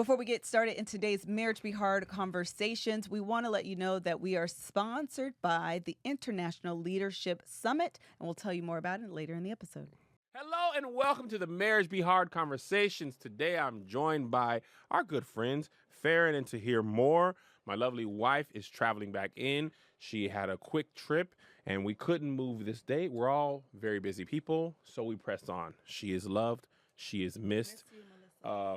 Before we get started in today's Marriage Be Hard conversations, we want to let you know that we are sponsored by the International Leadership Summit, and we'll tell you more about it later in the episode. Hello and welcome to the Marriage Be Hard conversations. Today I'm joined by our good friends, Farren and Tahir. My lovely wife is traveling back in. She had a quick trip and we couldn't move this date. We're all very busy people, so we pressed on. She is loved. She is missed.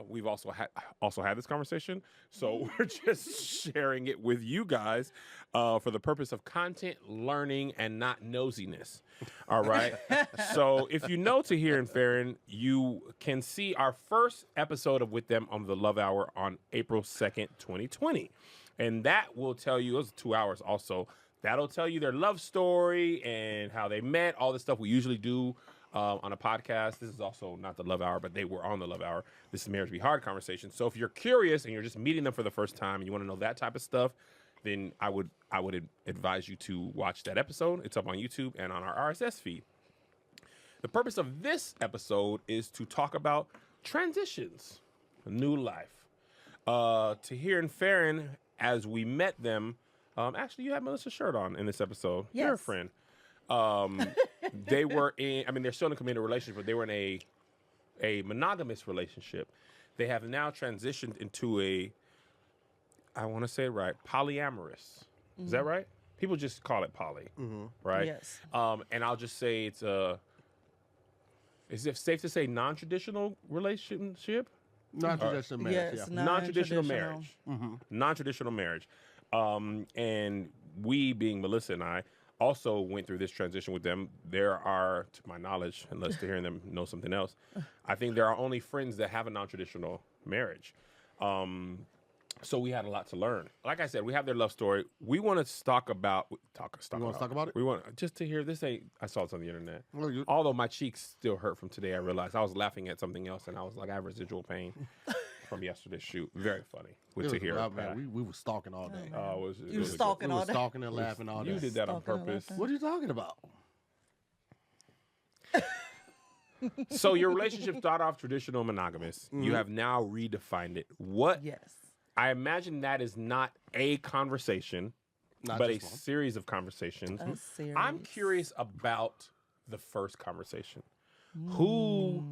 We've also had this conversation, so we're just sharing it with you guys for the purpose of content, learning, and not nosiness. All right. So if you know Tahir and Farren, you can see our first episode of With Them on the Love Hour on April 2nd, 2020. And that will tell you, it was 2 hours also, that'll tell you their love story and how they met, all the stuff we usually do on a podcast. This is also not the Love Hour, but they were on the Love Hour. This is Marriage Be Hard conversation. So if you're curious and you're just meeting them for the first time and you want to know that type of stuff, then I would advise you to watch that episode. It's up on YouTube and on our RSS feed. The purpose of this episode is to talk about transitions, new life. Tahir and Farren, as we met them, actually you had Melissa's shirt on in this episode. Yes. You're a friend. They were they're still in a committed relationship, but they were in a monogamous relationship. They have now transitioned into I want to say it right, polyamorous. Is that right? People just call it poly, right? Yes. And I'll just say is it safe to say non-traditional relationship? Non-traditional marriage, Yes, yeah. Non-traditional marriage. Non-traditional marriage. And we, being Melissa and I, also went through this transition with them. There are, to my knowledge, unless they're hearing them know something else, I think there are only friends that have a non-traditional marriage. So we had a lot to learn. Like I said, we have their love story. We want to talk about You want to talk about it? We want just to hear this. I saw it on the internet. Well, Although my cheeks still hurt from today, I realized I was laughing at something else, and I was like, I have residual pain from yesterday's shoot. Very funny with Tahir. man, we were stalking all day. You were stalking We all were day. stalking and laughing all day. You did that on Stalking and purpose. laughing. What are you talking about? So your relationship started off traditional monogamous. You have now redefined it. What? Yes. I imagine that is not a conversation, Not but a just one. series of conversations. A series. I'm curious about the first conversation. Who,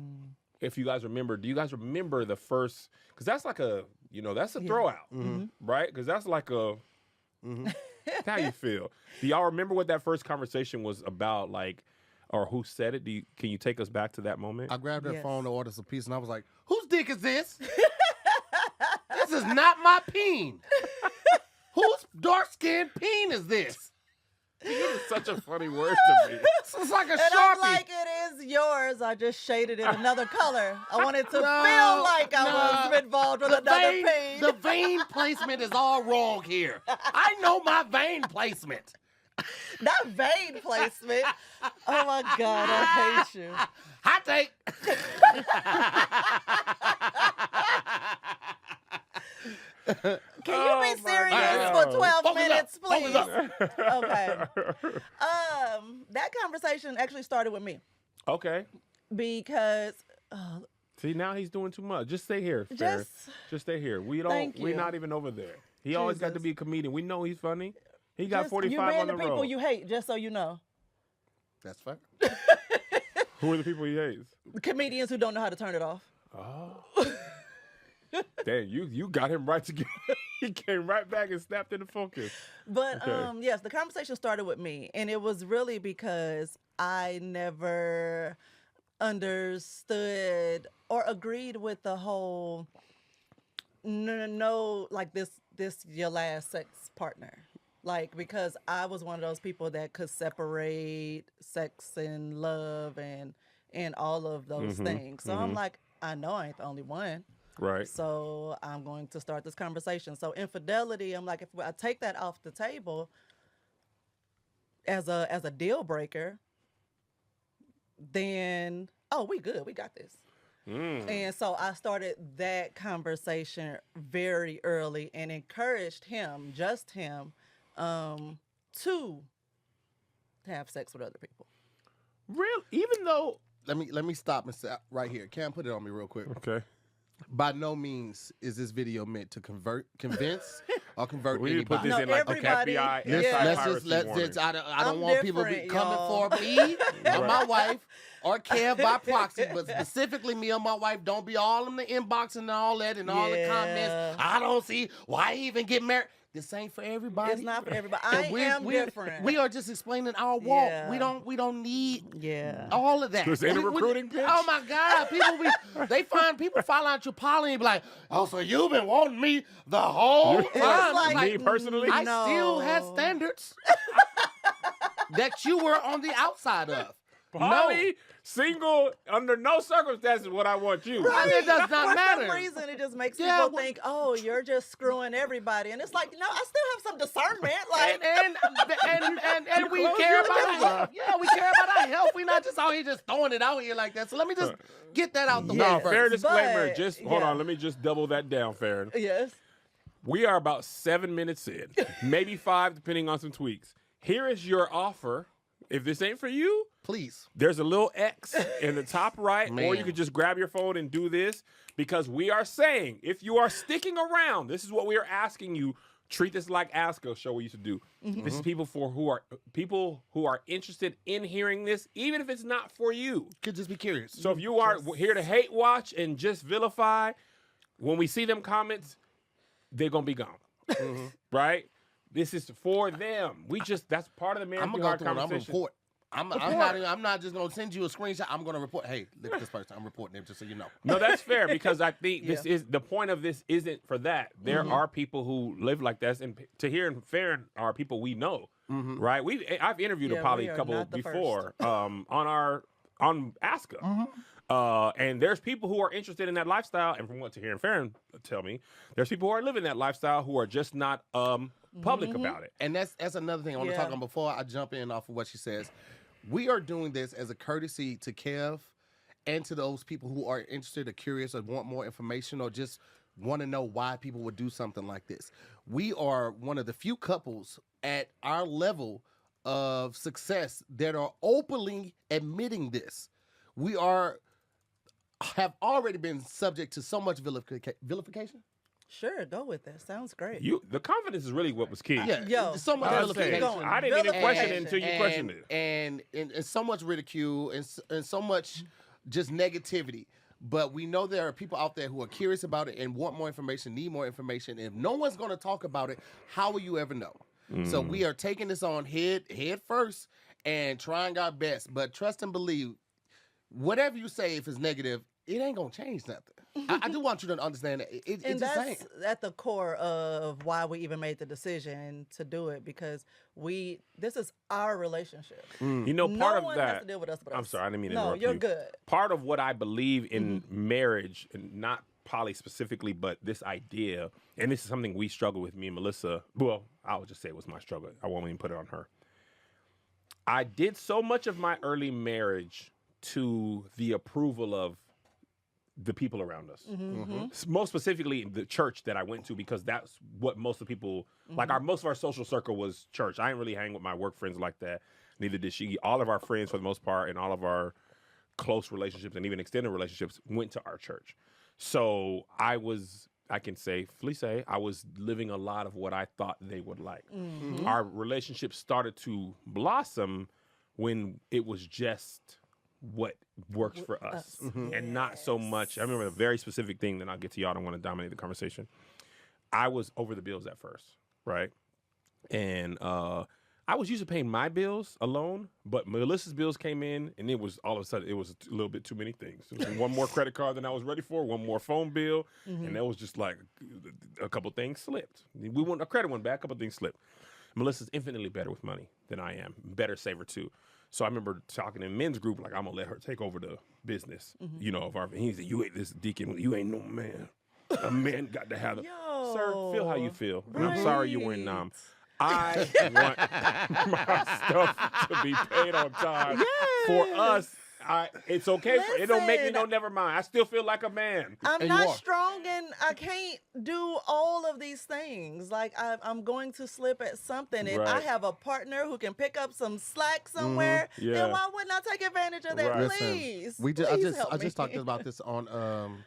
if you guys remember, do you guys remember the first? Because that's like that's a throw out, right? Because that's like a, how you feel. Do y'all remember what that first conversation was about, like, or who said it? Can you take us back to that moment? I grabbed that Yes. phone to order some pizza, and I was like, whose dick is this? This is not my peen. Whose dark-skinned peen is this? It is such a funny word to me. This is like a And Sharpie. I'm like, it is yours. I just shaded it another color. I wanted to feel like I was involved with another page. The vein placement is all wrong here. I know my vein placement. Not vein placement. Oh my God, I hate you. Hot take. Can you be serious God. for 12 Focus minutes, up. Focus please? up. Okay. That conversation actually started with me Okay. because See, now he's doing too much. Just stay here, Farren. Just stay here. Thank We're you. not even over there. He always got to Jesus. be a comedian. We know he's funny. He got just, 45 you on being the the people road. you hate, just so you know. That's fair. Who are the people he hates? Comedians who don't know how to turn it off. Oh. Damn, you got him right together. He came right back and snapped into focus. But Okay. yes, the conversation started with me, and it was really because I never understood or agreed with the whole no, like this your last sex partner. Like, because I was one of those people that could separate sex and love and all of those things. So I'm like, I know I ain't the only one. Right. So I'm going to start this conversation. So infidelity, I'm like, if I take that off the table as a deal breaker, then we good. We got this. And so I started that conversation very early and encouraged him, just him, to have sex with other people. Real, even though. Let me stop and say right here. Cam, put it on me real quick. Okay. By no means is this video meant to convince, or convert We need to anybody. put this in like everybody- FBI yeah. Let's I don't I'm want people different, coming y'all. for me or my wife or Kev by proxy, but specifically me or my wife. Don't be all in the inbox and all that and all the Yeah. comments. I don't see why even get married. This ain't for everybody. It's not for everybody. I And am different. We are just explaining our walk. Yeah. We don't need Yeah. all of that. This ain't a recruiting pitch? Oh my God! People fall out your poly and be like, "Oh, so you've been wanting me the whole time?" like, Me personally? I no. still had standards that you were on the outside of. Poly, single, under no circumstances would I want you. Right. It does not For matter. some reason, it just makes Yeah, people well- think, "Oh, you're just screwing everybody," and it's like, no, I still have some discernment. Like, And we close care your about our mouth. health. Yeah, we care about our health. We're not just out here just throwing it out here like that. So let me just get that out the No, way fair first. disclaimer. But, Just hold yeah. on. Let me just double that down, Farren. yes, We are about 7 minutes in, maybe 5, depending on some tweaks. Here is your offer. If this ain't for you, Please. there's a little X in the top right, or you Man. could just grab your phone and do this, because we are saying, if you are sticking around, this is what we are asking you. Treat this like Ask Us show we used to do. This is people who are interested in hearing this, even if it's not for you. Could just be curious. So if you are here to hate watch and just vilify, when we see them comments, they're gonna be gone, right? This is for them. That's part of the I'm marriage gonna go hard through and I'm gonna conversation. report. I'm not just gonna send you a screenshot. I'm gonna report. Hey, look at this person. I'm reporting them just so you know. No, that's fair, because I think this is the point of this isn't for that. There are people who live like this, and Tahir and Farren are people we know, right? I've interviewed a Yeah, poly we are couple not the before on Ask Us. And there's people who are interested in that lifestyle, and from what Tahir and Farren tell me, there's people who are living that lifestyle who are just not public about it. And that's another thing I want to Yeah. talk on before I jump in off of what she says. We are doing this as a courtesy to Kev and to those people who are interested or curious or want more information or just want to know why people would do something like this. We are one of the few couples at our level of success that are openly admitting this. We have already been subject to so much vilification. sure, go with that. Sounds great. The confidence is really what was key. Yeah, Yo, so much I was vilification. saying, going. I didn't even question it Vilification. until you questioned it. And so much ridicule and so much just negativity. But we know there are people out there who are curious about it and want more information, need more information. And if no one's going to talk about it, how will you ever know? So we are taking this on head first and trying our best. But trust and believe, whatever you say, if it's negative, it ain't going to change nothing. I do want you to understand that. It And just that's ain't. at the core of why we even made the decision to do it, because this is our relationship. You know, No part of one that. has to deal with us but I'm us. sorry, I didn't mean to No, interrupt you're you. good. Part of what I believe in marriage, and not poly specifically, but this idea, and this is something we struggle with, me and Melissa. Well, I would just say it was my struggle. I won't even put it on her. I did so much of my early marriage to the approval of the people around us. Most specifically the church that I went to, because that's what most of the people, most of our social circle was church. I didn't really hang with my work friends like that. Neither did she. All of our friends, for the most part, and all of our close relationships and even extended relationships went to our church. So I can safely say I was living a lot of what I thought they would like. Our relationship started to blossom when it was just what works for us, and not so much. I remember a very specific thing that I'll get to y'all. I don't want to dominate the conversation. I was over the bills at first, right? And I was used to paying my bills alone, but Melissa's bills came in, and it was all of a sudden, it was a little bit too many things. It was one more credit card than I was ready for, one more phone bill, and that was just like a couple things slipped. We want a credit one back, a couple things slipped. Melissa's infinitely better with money than I am, better saver too. So I remember talking in men's group, like, I'm gonna let her take over the business, of our. He said, "You ain't this deacon. You ain't no man. A man got to have the." Sir, feel how you feel. And I'm sorry you went numb. I want my stuff to be paid on time. For us, it's okay. It don't make me Listen. no never mind. I still feel like a man. I'm And not you are. strong, and I can't do all of these things. Like, I'm going to slip at something, and I Right. have a partner who can pick up some slack somewhere. Yeah. Then why wouldn't I take advantage of that? Right. Listen, Please, I please just help I just me. talked about this on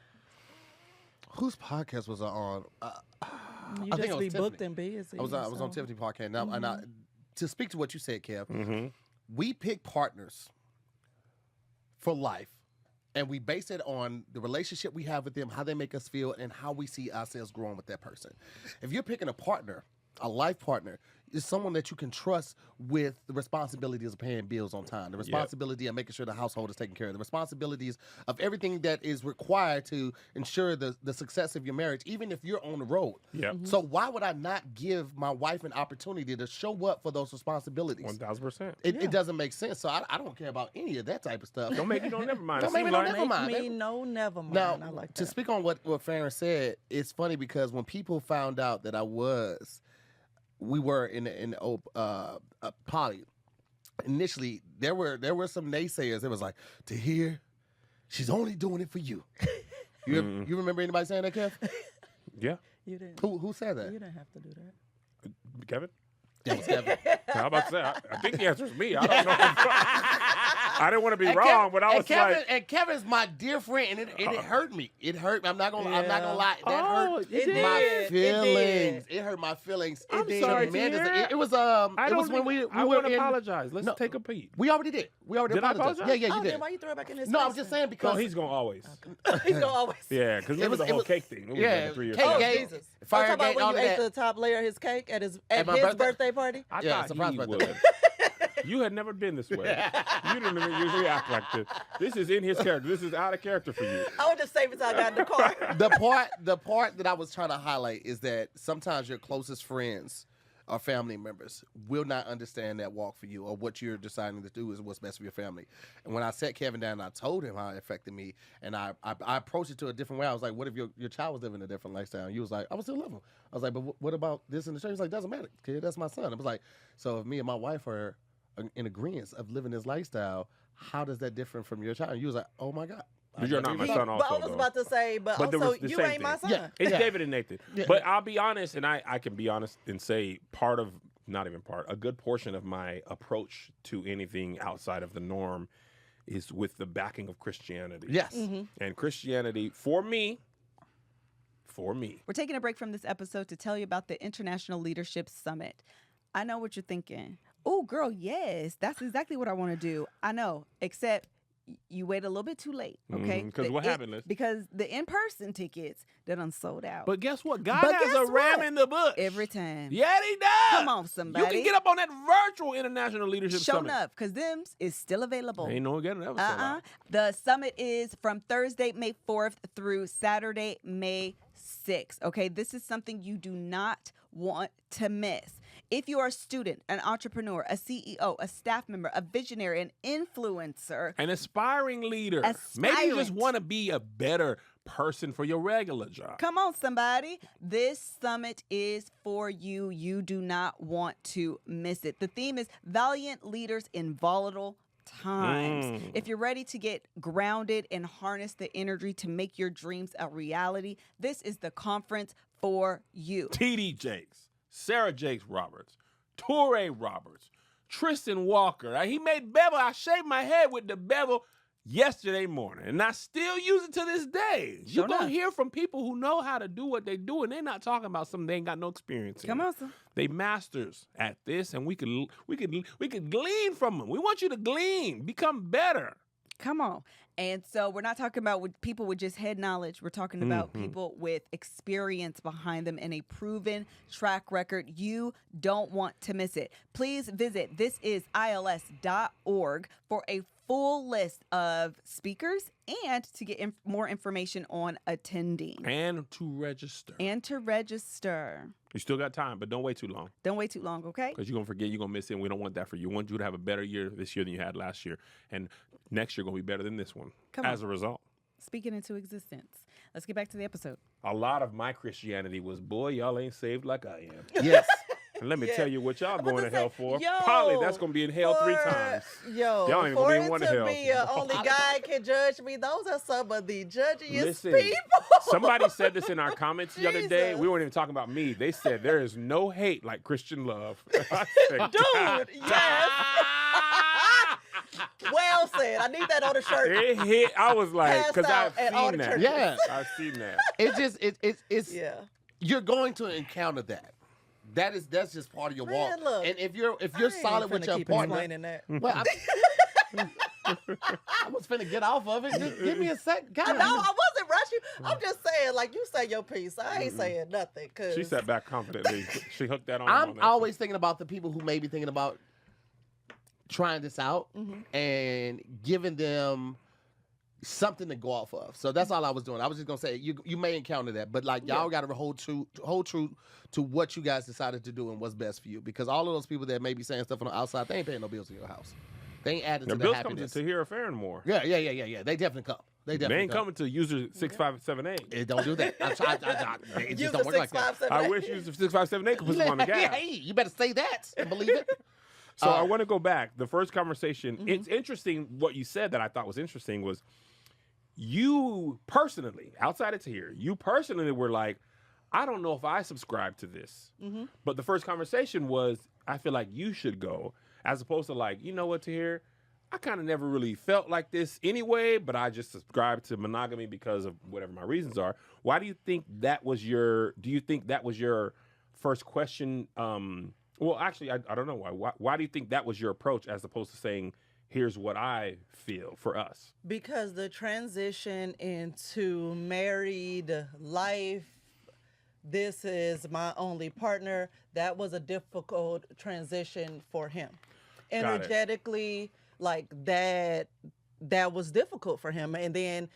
Whose podcast was I on? You I think just it was be booked Tiffany. and busy. I was on so. Tiffany podcast. Now, and to speak to what you said, Kev, Mm-hmm. we pick partners for life, and we base it on the relationship we have with them, how they make us feel, and how we see ourselves growing with that person. If you're picking a partner, a life partner, is someone that you can trust with the responsibilities of paying bills on time, the responsibility of making sure the household is taken care of, the responsibilities of everything that is required to ensure the success of your marriage, even if you're on the road. Yep. So why would I not give my wife an opportunity to show up for those responsibilities? 1,000%. It doesn't make sense. So I don't care about any of that type of stuff. Don't make me never mind. Don't It make me seems no like- never mind. Make me no, never mind. Now, I like to that. speak on what Farren said, it's funny because when people found out that we were in a poly, initially there were some naysayers. It was like, Tahir, she's only doing it for you. You remember anybody saying that, Kev? Yeah. You didn't. Who said that? You didn't have to do that. Kevin? That was Kevin. How about to say? I think the answer is me. I don't know. I didn't want to be And wrong, but I and was Kevin, like, and Kevin's my dear friend, and it hurt me. It hurt me. I'm not gonna lie. That Oh, hurt it my did. It feelings. did. It hurt my feelings. I'm sorry, tremendously. Tahir. It was I it was don't when we think- I were want to in. apologize. Let's No. take a peek. We already did. We already Did I apologized. apologize? Yeah, Oh, you then did. why you throw it back in his No, face I'm just then? saying No, because he's going to always. He's gonna always. Yeah, because remember the it whole was- cake thing. It was yeah, like 3 years cake ago. Oh, gate, Jesus. fire I'm talking gate, about all when you of ate that. the top layer of his cake at his my birthday. birthday? Party. I Yeah, thought surprise he birthday. would. You had never been this way. You didn't even usually act like this. This is in his character. This is out of character for you. I was just saving until I got in the car. the part that I was trying to highlight is that sometimes your closest friends or family members will not understand that walk for you, or what you're deciding to do is what's best for your family. And when I sat Kevin down and I told him how it affected me, and I approached it to a different way. I was like, what if your child was living a different lifestyle? And you was like, I would still love him. I was like, but what about this in the church? He was like, doesn't matter, kid, that's my son. I was like, so if me and my wife are in agreement of living this lifestyle, how does that differ from your child? And you was like, oh my God. But you're not my son But I also, was though. about to say, but But there also was the you same ain't my thing. son. Yeah. It's David and Nathan. Yeah. But I'll be honest, and I can be honest and say a good portion of my approach to anything outside of the norm is with the backing of Christianity. Yes. And Christianity, for me, We're taking a break from this episode to tell you about the International Leadership Summit. I know what you're thinking. Oh, girl, yes, that's exactly what I want to do. I know, except you wait a little bit too late, okay? Because what happened, Liz? Because the in-person tickets, they're done sold out. But guess what? God But has guess a ram what? in the bush. Every time. Yeah, he does. Come on, somebody. You can get up on that virtual International Leadership Show Summit. up, because them is still available. Ain't no getting that. The summit is from Thursday, May 4th through Saturday, May 6th. Okay, this is something you do not want to miss. If you are a student, an entrepreneur, a CEO, a staff member, a visionary, an influencer, An aspiring leader. Maybe you just Aspirant. want to be a better person for your regular job. come on, somebody. This summit is for you. You do not want to miss it. The theme is Valiant Leaders in Volatile Times. If you're ready to get grounded and harness the energy to make your dreams a reality, this is the conference for you. T.D. Jakes, Sarah Jakes Roberts, Torrey Roberts, Tristan Walker. He made bevel. I shaved my head with the bevel yesterday morning, and I still use it to this day. Sure You're going to enough. hear from people who know how to do what they do, and they're not talking about something they ain't got no experience in. Come on, son. They masters at this, and we could glean from them. We want you to glean, become better. Come on. And so we're not talking about with people with just head knowledge. We're talking about people with experience behind them and a proven track record. You don't want to miss it. Please visit thisisils.org for a full list of speakers and to get more information on attending And to register. and to register. You still got time, but don't wait too long. Don't wait too long, okay? Because you're going to forget, you're going to miss it, and we don't want that for you. We want you to have a better year this year than you had last year. And next year going to be better than this one Come as on. a result. Speaking into existence. Let's get back to the episode. A lot of my Christianity was, boy, y'all ain't saved like I am. Yes. And let me Yeah. tell you what y'all I'm going about to to hell say, for. yo, Probably that's going to be in hell 3 times. Yo, Y'all ain't for gonna be in it one to hell. be only God can judge me, those are some of the judgiest Listen, people. somebody said this in our comments the other day. Jesus. We weren't even talking about me. They said there is no hate like Christian love. I said, Dude, God. yes. Well said. I need that on a shirt. It hit. I was like, Passed because I've out at all seen the that. churches. Yeah. I've seen that. It's just it's Yeah. you're going to encounter that. That's just part of your walk. Man, look, and if you're I ain't solid with finna your keep partner, explaining that. well, I was finna get off of it. Just give me a sec. I know, I wasn't rushing. I'm just saying, like, you say your piece. I ain't saying nothing. Cause She sat back confidently. She hooked that on. I'm always thinking about the people who may be thinking about trying this out and giving them something to go off of. So that's all I was doing. I was just gonna say you may encounter that, but like y'all got to hold true to what you guys decided to do and what's best for you. Because all of those people that may be saying stuff on the outside, they ain't paying no bills in your house. They ain't adding The to the bills come happiness. to Tahir or Farren more. Yeah. They definitely come. They They definitely ain't coming to user 6578. It don't do that. It use just the don't work like that. 657. I wish user 6578 could put some on the gas. Hey, you better say that and believe it. So I want to go back. The first conversation, it's interesting what you said that I thought was interesting was you personally, outside of Tahir, you personally were like, I don't know if I subscribe to this. But the first conversation was, I feel like you should go, as opposed to like, you know what, Tahir, I kind of never really felt like this anyway, but I just subscribed to monogamy because of whatever my reasons are. Why do you think that was your first question? Well, actually, I don't know why. Why do you think that was your approach as opposed to saying, here's what I feel for us? Because the transition into married life, this is my only partner, that was a difficult transition for him. Got it. Energetically, like that was difficult for him. And then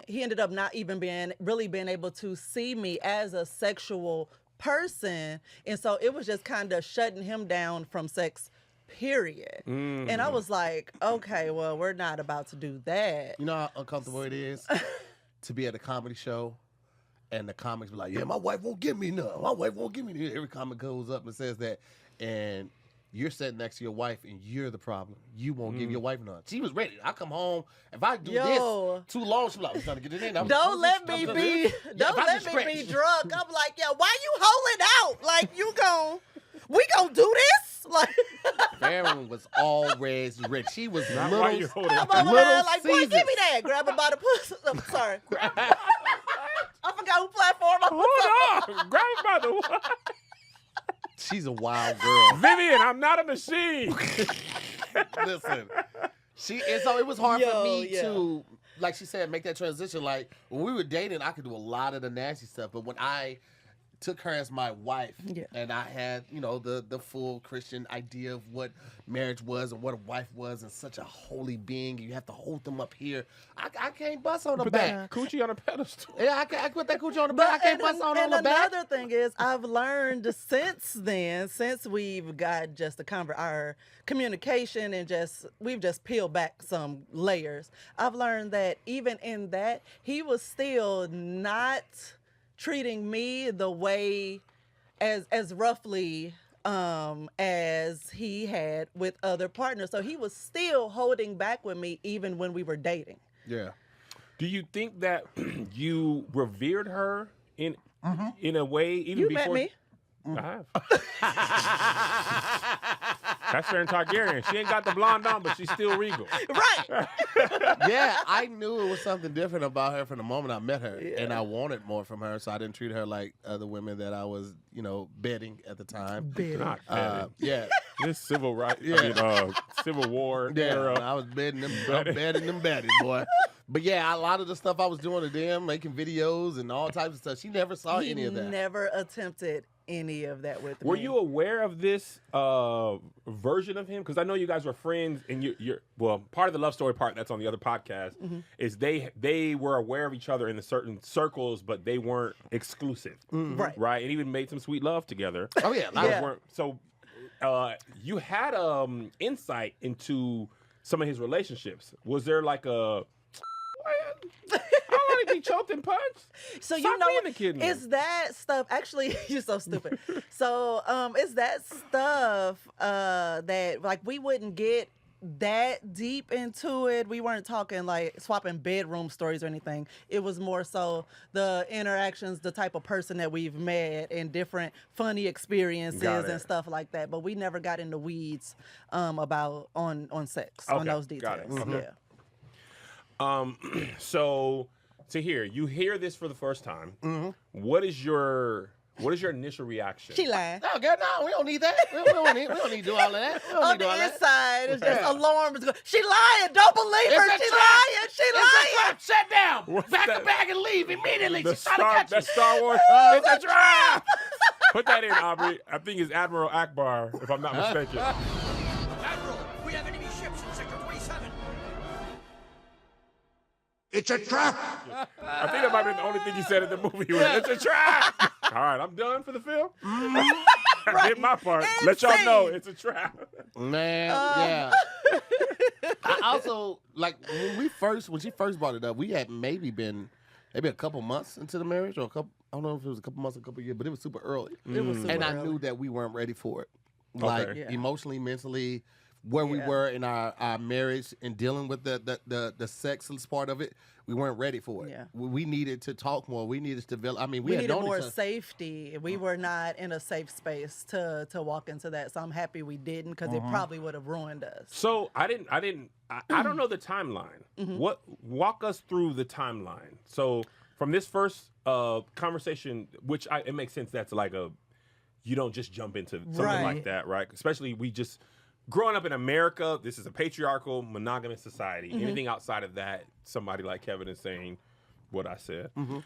he ended up not even being able to see me as a sexual person. And so it was just kind of shutting him down from sex, period. And I was like, okay, well, we're not about to do that. You know how uncomfortable it is to be at a comedy show and the comics be like, yeah, my wife won't give me none. My wife won't give me none. Every comic goes up and says that. And you're sitting next to your wife and you're the problem. You won't give your wife none. She was ready. I come home. If I do this too long, she'll be like, I'm trying to get it in. Don't let me be drunk. I'm like, yeah, why you holding out? Like, we gonna do this? Like, Farren was always ready. She was Not little. why you hold it. I'm over Little there like, boy, give Caesars. me that. Grab him by the pussy. I'm sorry. I forgot who platform I was Hold on. Grab him by the what? She's a wild girl. Vivian, I'm not a machine. Listen, so it was hard for me yeah. to, like she said, make that transition. Like when we were dating, I could do a lot of the nasty stuff, but when I took her as my wife, and I had, the full Christian idea of what marriage was and what a wife was, and such a holy being, you have to hold them up here. I can't bust on the Put back. that coochie on a pedestal. Yeah, I put that coochie on the back. I can't bust on the back. And another thing is, I've learned since we've got just our communication and we've just peeled back some layers. I've learned that even in that, he was still not treating me the way as roughly as he had with other partners. So he was still holding back with me even when we were dating. Yeah. Do you think that you revered her in a way even You before? met me. I have. That's Farren Targaryen. She ain't got the blonde on, but she's still regal. Right. Yeah, I knew it was something different about her from the moment I met her, and I wanted more from her, so I didn't treat her like other women that I was, bedding at the time. Not petty. Yeah, This civil rights, Civil War era. I was bedding them, boy. But yeah, a lot of the stuff I was doing to them, making videos and all types of stuff, she never saw He any of that. never attempted any of that with me. Were you aware of this version of him? Because I know you guys were friends, and you're part of the love story part that's on the other podcast is they were aware of each other in certain circles, but they weren't exclusive, right? And even made some sweet love together. Oh yeah, So you had insight into some of his relationships. Was there like a I want to be choked and punched. So Stop you know, being a kid now. it's that stuff. Actually, you're so stupid. So it's that stuff that like we wouldn't get that deep into it. We weren't talking like swapping bedroom stories or anything. It was more so the interactions, the type of person that we've met, and different funny experiences and stuff like that. But we never got into weeds about on sex, on those details. Yeah. So Tahir, you hear this for the first time. What is your initial reaction? She lying. No, girl, no, we don't need that. We don't need to do all of that. We don't On need to do all the that. inside, it's just alarms going. She lying. Don't believe her. It's a She trap. lying. She It's a lying. trap. Shut down. What's Pack that? the bag and leave immediately. The She's trying to catch you. That's Star Wars. It's a trap. Put that in, Aubrey. I think it's Admiral Akbar, if I'm not mistaken. Admiral, we have enemy ships in Sector 27. It's a trap! I think that might have been the only thing he said in the movie. It's a trap. All right, I'm done for the film. I did my part. Let y'all know it's a trap. Man, yeah. I also like when she first brought it up. We had maybe a couple months into the marriage, or a couple. I don't know if it was a couple months, or a couple years, but it was super early. It was super and I early. knew that we weren't ready for it, Okay. like Yeah. emotionally, mentally, where we were in our marriage and dealing with the sexless part of it. We weren't ready for it. Yeah. We needed to talk more. We needed to develop. I mean, We had needed known more each other. safety. We were not in a safe space to walk into that. So I'm happy we didn't, because it probably would have ruined us. So I don't know the timeline. Walk us through the timeline. So from this first conversation, which it makes sense that's like you don't just jump into something Right. like that, right? Especially growing up in America, this is a patriarchal, monogamous society. Anything outside of that, somebody like Kevin is saying what I said. You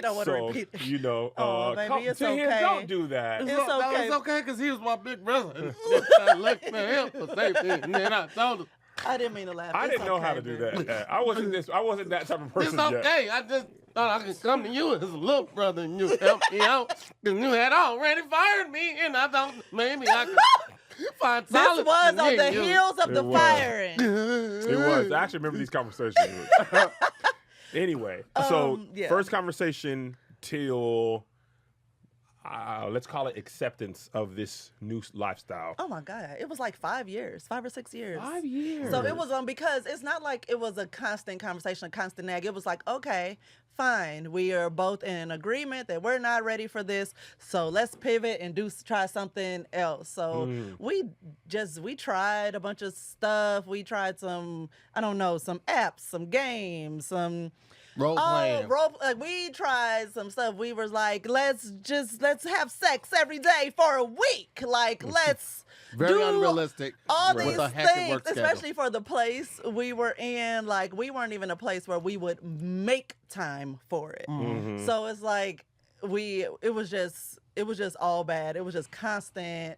don't want to repeat it. You know, Oh, baby, it's Tahir, okay. don't do that. It's okay. It's okay because he was my big brother. I looked to him for safety, and then I told him, I didn't mean to laugh. I It's didn't know okay, how to do baby. that. I wasn't that type of person "It's yet. okay. I just thought I could come to you as a little brother and you help me out because you had already fired me, and I thought maybe I could find This solace was in on the you." heels of It the was. firing. It was. I actually remember these conversations. Anyway, so yeah. first conversation till let's call it acceptance of this new lifestyle. Oh my God. It was like 5 years, 5 or 6 years. 5 years. So it was because it's not like it was a constant conversation, a constant nag. It was like, okay, fine. We are both in agreement that we're not ready for this. So let's pivot and try something else. So we tried a bunch of stuff. We tried some apps, some games, some Role playing. we tried some stuff. We were like, let's have sex every day for a week. Like, let's Very do unrealistic. all with these a hectic things, work schedule. especially for the place we were in. Like, we weren't even a place where we would make time for it. So it's like it was just all bad. It was just constant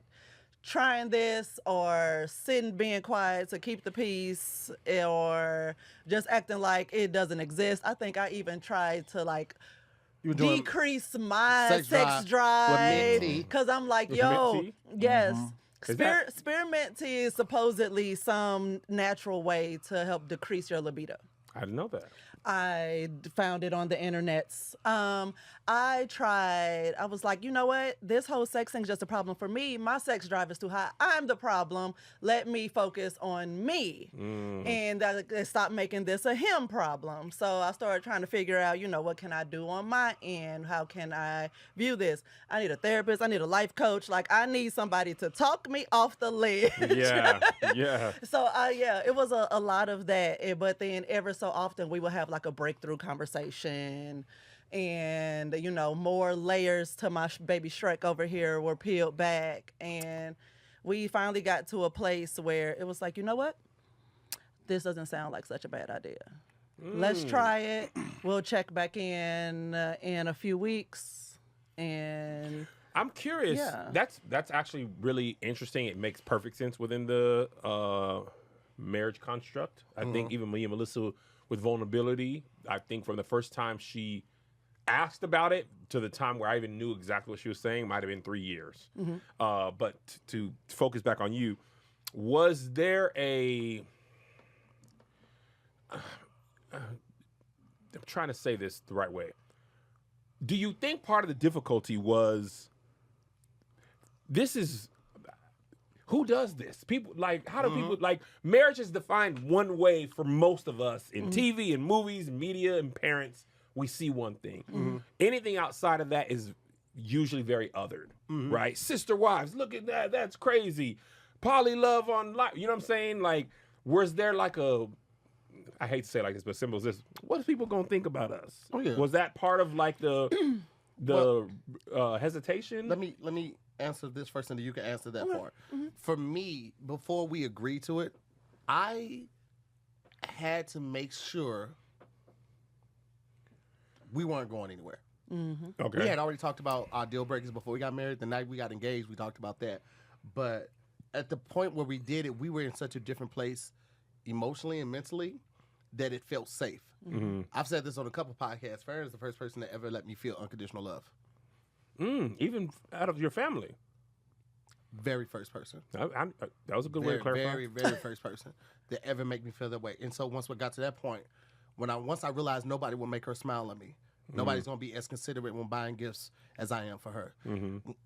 trying this or sitting being quiet to keep the peace or just acting like it doesn't exist. I think I even tried to like You were doing decrease my sex sex drive with mint drive tea. because I'm like, With yo, mint tea? yes. Is that- Spearmint tea is supposedly some natural way to help decrease your libido. I didn't know that. I found it on the internets. I was like, you know what? This whole sex thing's just a problem for me. My sex drive is too high. I'm the problem. Let me focus on me. And stop making this a him problem. So I started trying to figure out, what can I do on my end? How can I view this? I need a therapist. I need a life coach. Like, I need somebody to talk me off the ledge. Yeah. So, it was a lot of that. But then ever so often we would have like a breakthrough conversation and, more layers to my baby Shrek over here were peeled back. And we finally got to a place where it was like, you know what? This doesn't sound like such a bad idea. Let's try it. We'll check back in a few weeks. And I'm curious. Yeah. That's actually really interesting. It makes perfect sense within the marriage construct. I think even me and Melissa with vulnerability, I think from the first time she asked about it to the time where I even knew exactly what she was saying might have been 3 years. But to focus back on you, was there I'm trying to say this the right way. Do you think part of the difficulty was who does this? People like, how do people like marriage is defined one way for most of us in TV and movies and media and parents. We see one thing. Anything outside of that is usually very othered, right? Sister wives, look at that. That's crazy. Poly love on life. You know what I'm saying? Like, was there like I hate to say it like this, but simple as this. What is people gonna think about us? Oh, yeah. Was that part of like the hesitation? Let me answer this first, and then you can answer that part. For me, before we agreed to it, I had to make sure we weren't going anywhere. Okay. We had already talked about our deal breakers before we got married. The night we got engaged, we talked about that. But at the point where we did it, we were in such a different place emotionally and mentally that it felt safe. I've said this on a couple podcasts. Farren is the first person that ever let me feel unconditional love. Even out of your family. Very first person. That was a good way to clarify. Very first person that ever make me feel that way. And so once we got to that point, once I realized nobody will make her smile at me, nobody's gonna be as considerate when buying gifts as I am for her.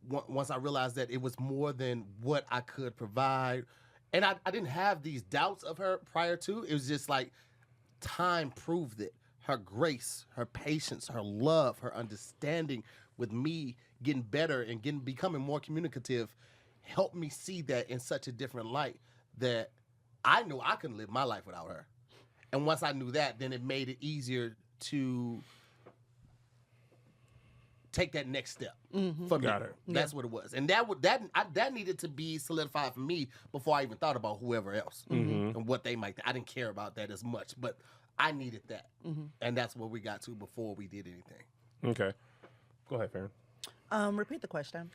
Once I realized that it was more than what I could provide, and I didn't have these doubts of her prior to. It was just like time proved it. Her grace, her patience, her love, her understanding with me getting better and becoming more communicative helped me see that in such a different light that I knew I couldn't live my life without her. And once I knew that, then it made it easier to take that next step for me. Got it. That's what it was, and that needed to be solidified for me before I even thought about whoever else and what they might. I didn't care about that as much, but I needed that, and that's where we got to before we did anything. Okay. Go ahead, Farren. Repeat the question.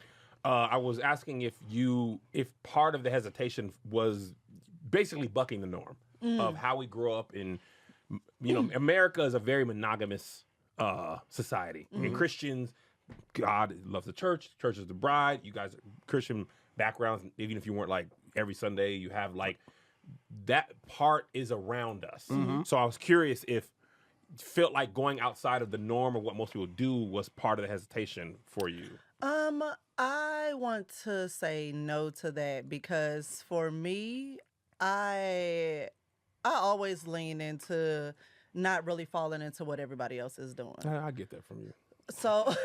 I was asking if part of the hesitation was basically bucking the norm of how we grew up in, America is a very monogamous society. And Christians, God loves the church is the bride. You guys are Christian backgrounds, even if you weren't like every Sunday, you have like that part is around us. So I was curious if it felt like going outside of the norm or what most people do was part of the hesitation for you. I want to say no to that because for me, I always lean into not really falling into what everybody else is doing. I get that from you. So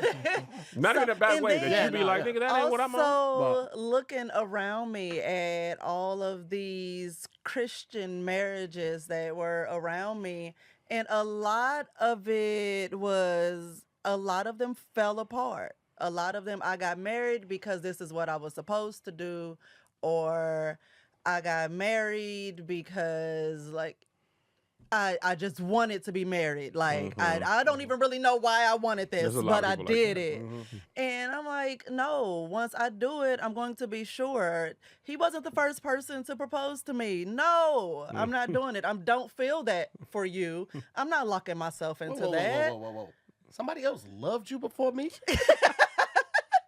Not in a bad and way. then That you be like, nigga, that ain't what I'm on. also looking around me at all of these Christian marriages that were around me, and a lot of them fell apart. A lot of them, I got married because this is what I was supposed to do, or I got married because like I just wanted to be married. Like I don't even really know why I wanted this, There's a lot but of I people like did that. it. And I'm like, no, once I do it, I'm going to be sure. He wasn't the first person to propose to me. No, I'm not doing it. I don't feel that for you. I'm not locking myself into that. Whoa. Somebody else loved you before me?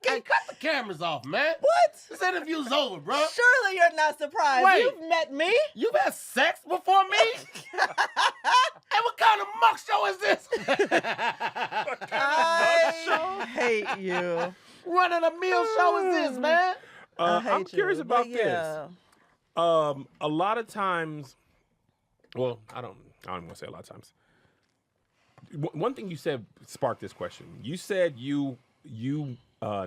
Hey, cut the cameras off, man. What? This interview's over, bro. Surely you're not surprised. Wait. You've met me. You've had sex before me? Hey, what kind of muck show is this? I hate you. Running a meal show is this, man? I hate I'm curious you, about but this. yeah. A lot of times, well, I don't want to say a lot of times. One thing you said sparked this question. You said you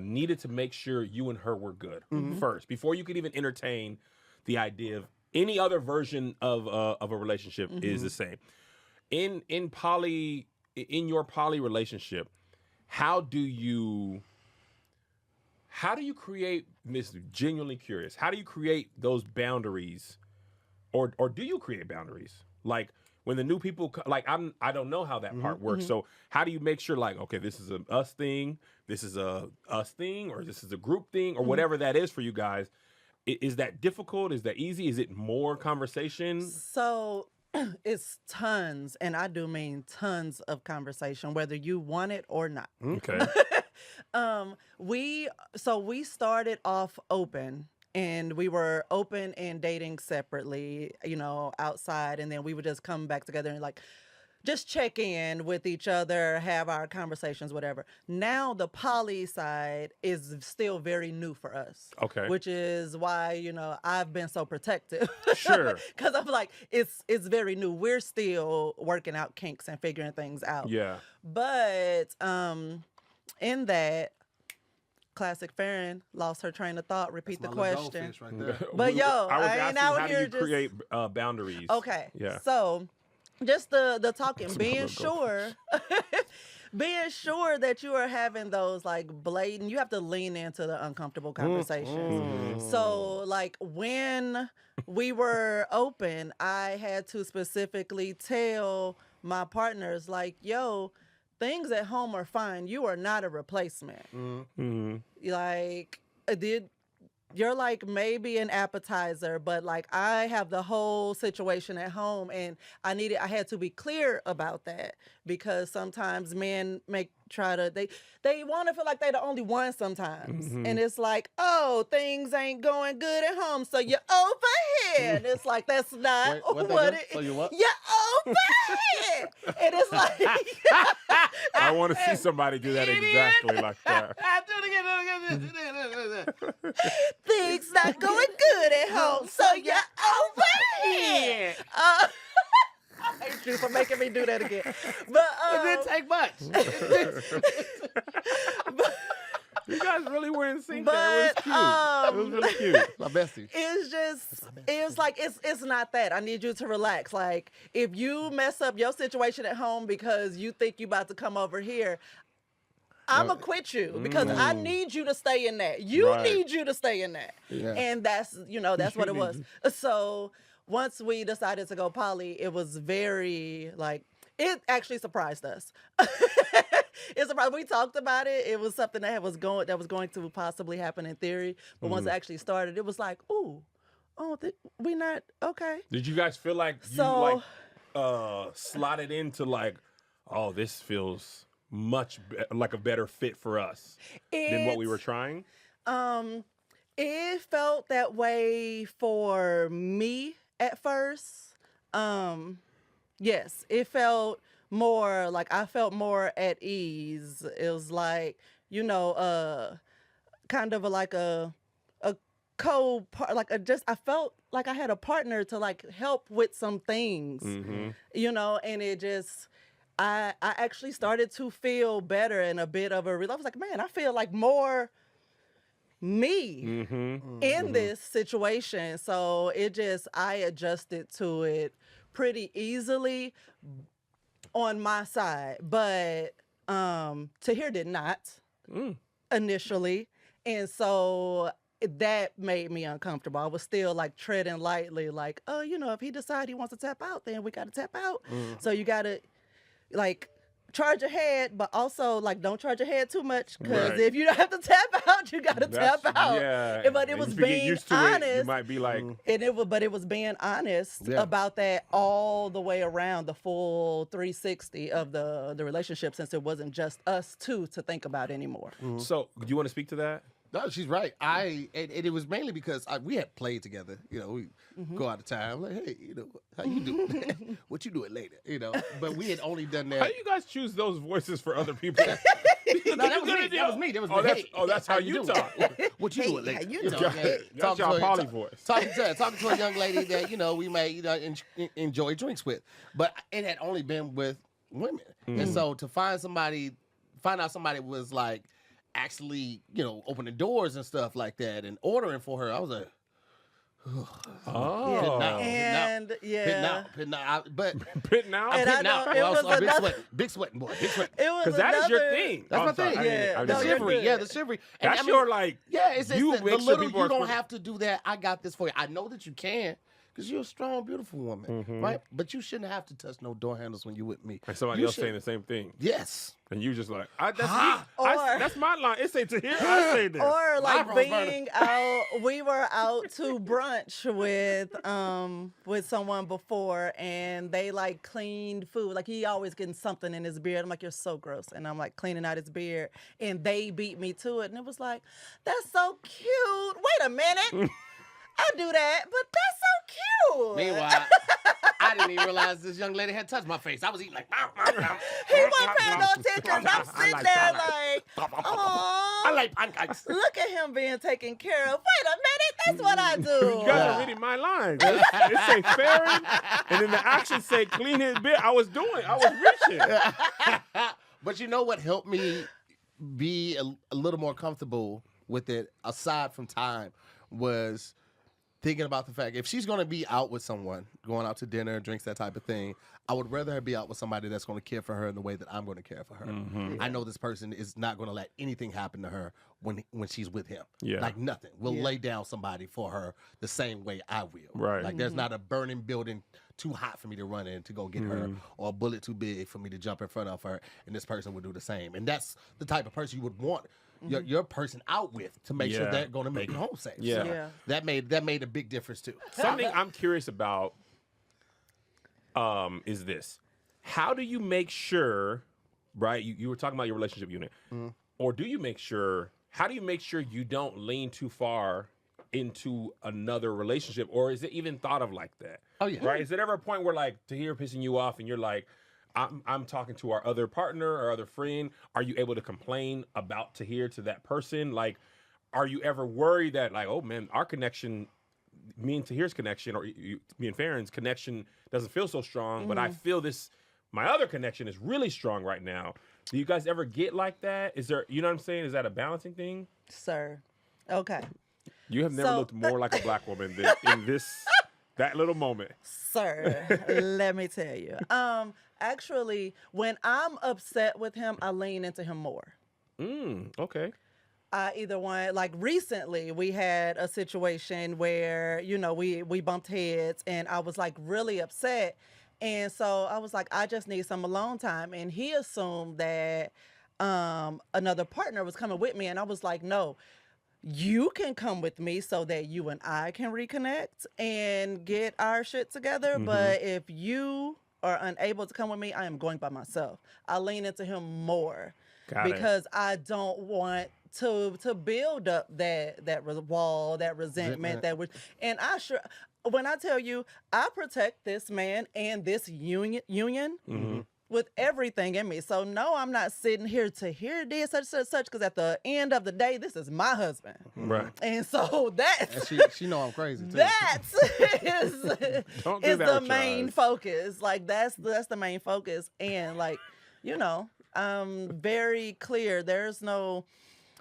needed to make sure you and her were good first before you could even entertain the idea of any other version of a relationship is the same. In your poly relationship, how do you create this? Genuinely curious. How do you create those boundaries, or do you create boundaries? Like when the new people, I don't know how that part works. So how do you make sure, like, okay, this is a us thing, this is a us thing, or this is a group thing, or whatever that is for you guys? Is that difficult? Is that easy? Is it more conversation? So it's tons, and I do mean tons of conversation, whether you want it or not. Okay. We started off open. And we were open and dating separately, outside. And then we would just come back together and like, just check in with each other, have our conversations, whatever. Now the poly side is still very new for us. Okay. Which is why, I've been so protective. Sure. Because I'm like, it's very new. We're still working out kinks and figuring things out. Yeah. But in that, classic Farren lost her train of thought. Repeat That's the my little question. goldfish right there. But yo, I was I ain't asking, out how here do you just create boundaries? Okay. Yeah. So just the talking, That's being my sure, being sure that you are having those like blatant, you have to lean into the uncomfortable conversations. So like when we were open, I had to specifically tell my partners like, yo, things at home are fine. You are not a replacement. Like, you're like maybe an appetizer, but like I have the whole situation at home, and I had to be clear about that, because sometimes men they want to feel like they're the only one sometimes. And it's like, oh, things ain't going good at home, so you're over here. And it's like, that's not Wait, what they what do? it So you what? You're over here. And it's like I want to see somebody do that exactly like that. things not going good at home, so you're over here. I hate you for making me do that again. But It didn't take much. You guys really were in sync But, there. It was cute. It was really cute. My bestie. it's like it's not that. I need you to relax. Like, if you mess up your situation at home because you think you about to come over here, I'ma quit you, because I need you to stay in that. You Right. need you to stay in that. Yeah. And that's what it was. So once we decided to go poly, it was very like, it actually surprised us. It surprised. We talked about it. It was something that was going to possibly happen in theory. But once it actually started, it was like, we not okay. Did you guys feel like you slotted into like, oh, this feels much like a better fit for us than what we were trying? It felt that way for me at first. Yes, it felt more like I felt more at ease. It was like, kind of like a I felt like I had a partner to like help with some things, and it just, I actually started to feel better and a bit of a relief. I was like, man, I feel like more me in this situation. So I adjusted to it pretty easily on my side, but Tahir did not initially, and so that made me uncomfortable. I was still like treading lightly, like, oh, if he decides he wants to tap out, then we got to tap out. So you got to like charge ahead, but also like don't charge ahead too much, because Right. if you don't have to tap out, you got to tap out. Yeah. But it And was if you get being used to honest. it, you might be like, But it was being honest Yeah. about that all the way around, the full 360 of the relationship, since it wasn't just us two to think about anymore. So, do you want to speak to that? No, she's right. And it was mainly because we had played together. We go out of time. Like, hey, how you doing? What you doing later? But we had only done How that. do you guys choose those voices for other people? No, that was me. That was me. That's how you doing? talk. What you doing Hey, later? how you know, doing? yeah, That's talking your to- poly talk- voice. Talking to a young lady that we may enjoy drinks with, but it had only been with women, and so to find out somebody was like actually opening doors and stuff like that and ordering for her, I was like, Oh. Pitting out. And pitting out. But Pitting out? And I pitting out. know it was big another- sweating, big sweating boy, big sweating. it was Because that is your another- thing. That's Oh, my I'm sorry. thing. I didn't- Yeah. I The No, didn't- you're shivery, good. yeah, the shivery. And That's I mean, your like. yeah, it's you the make sure little. people are You don't supposed- have to do that. I got this for you. I know that you can, because you're a strong, beautiful woman, right? But you shouldn't have to touch no door handles when you're with me. And somebody You else should- saying the same thing. Yes. And you just like, that's Or- that's my line. It say to here, I say this. Or like Eyebrows burning. being out, we were out to brunch with someone before, and they like cleaned food. Like he always getting something in his beard. I'm like, you're so gross. And I'm like cleaning out his beard, and they beat me to it. And it was like, that's so cute. Wait a minute. I do that, but that's so cute. Meanwhile, I didn't even realize this young lady had touched my face. I was eating like. He wasn't paying no attention. I'm sitting there like, oh, I like pancakes. look at him being taken care of. Wait a minute, that's what I do. You guys are reading my lines. It say Farren, and then the action say clean his bit. I was reaching. But you know what helped me be a little more comfortable with it, aside from time, was thinking about the fact if she's going to be out with someone, going out to dinner, drinks, that type of thing, I would rather her be out with somebody that's going to care for her in the way that I'm going to care for her. Mm-hmm. I know this person is not going to let anything happen to her when she's with him. Yeah. Like nothing. We'll lay down somebody for her the same way I will. Right. Like there's not a burning building too hot for me to run in to go get her, or a bullet too big for me to jump in front of her, and this person would do the same. And that's the type of person you would want your person out with to make sure they're going to make it home safe. Yeah. So that made a big difference too. Something I'm curious about is this. How do you make sure, right? You were talking about your relationship unit. Or do you make sure, how do you make sure you don't lean too far into another relationship? Or is it even thought of like that? Oh, yeah. Right? Is it ever a point where like Tahir pissing you off and you're like, I'm talking to our other partner or other friend. Are you able to complain about Tahir to that person? Like, are you ever worried that like, oh man, our connection, me and Tahir's connection, or me and Farren's connection doesn't feel so strong, but I feel this, my other connection is really strong right now. Do you guys ever get like that? Is there, you know what I'm saying? Is that a balancing thing? Sir. Okay. You have never looked more like a black woman than in that little moment. Sir, let me tell you. Actually, when I'm upset with him, I lean into him more. Okay. I either want, like recently we had a situation where, we bumped heads and I was like really upset. And so I was like, I just need some alone time. And he assumed that another partner was coming with me. And I was like, no, you can come with me so that you and I can reconnect and get our shit together. But if you are unable to come with me, I am going by myself. I lean into him more because I don't want to build up that wall, that resentment, and when I tell you, I protect this man and this union with everything in me. So no, I'm not sitting here to hear this such because at the end of the day, this is my husband, right? And so that's she know I'm crazy too. That is the main focus. Like that's the main focus, and like I'm very clear. There's no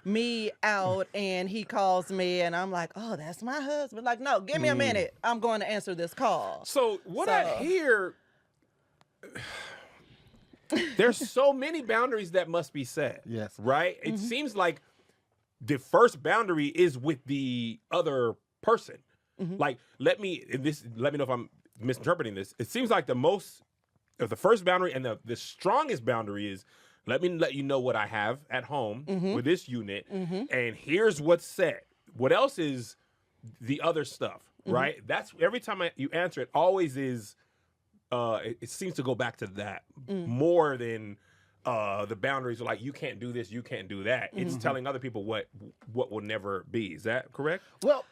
me out and he calls me and I'm like, oh, that's my husband. Like, no, give me a minute. I'm going to answer this call. So I hear, there's so many boundaries that must be set. Yes. Right? It seems like the first boundary is with the other person. Like, let me know if I'm misinterpreting this. It seems like the first boundary and the strongest boundary is, let me let you know what I have at home with this unit, and here's what's set. What else is the other stuff, right? That's every time you answer it, always is. It seems to go back to that more than the boundaries are like, you can't do this, you can't do that. It's telling other people what will never be. Is that correct? Well,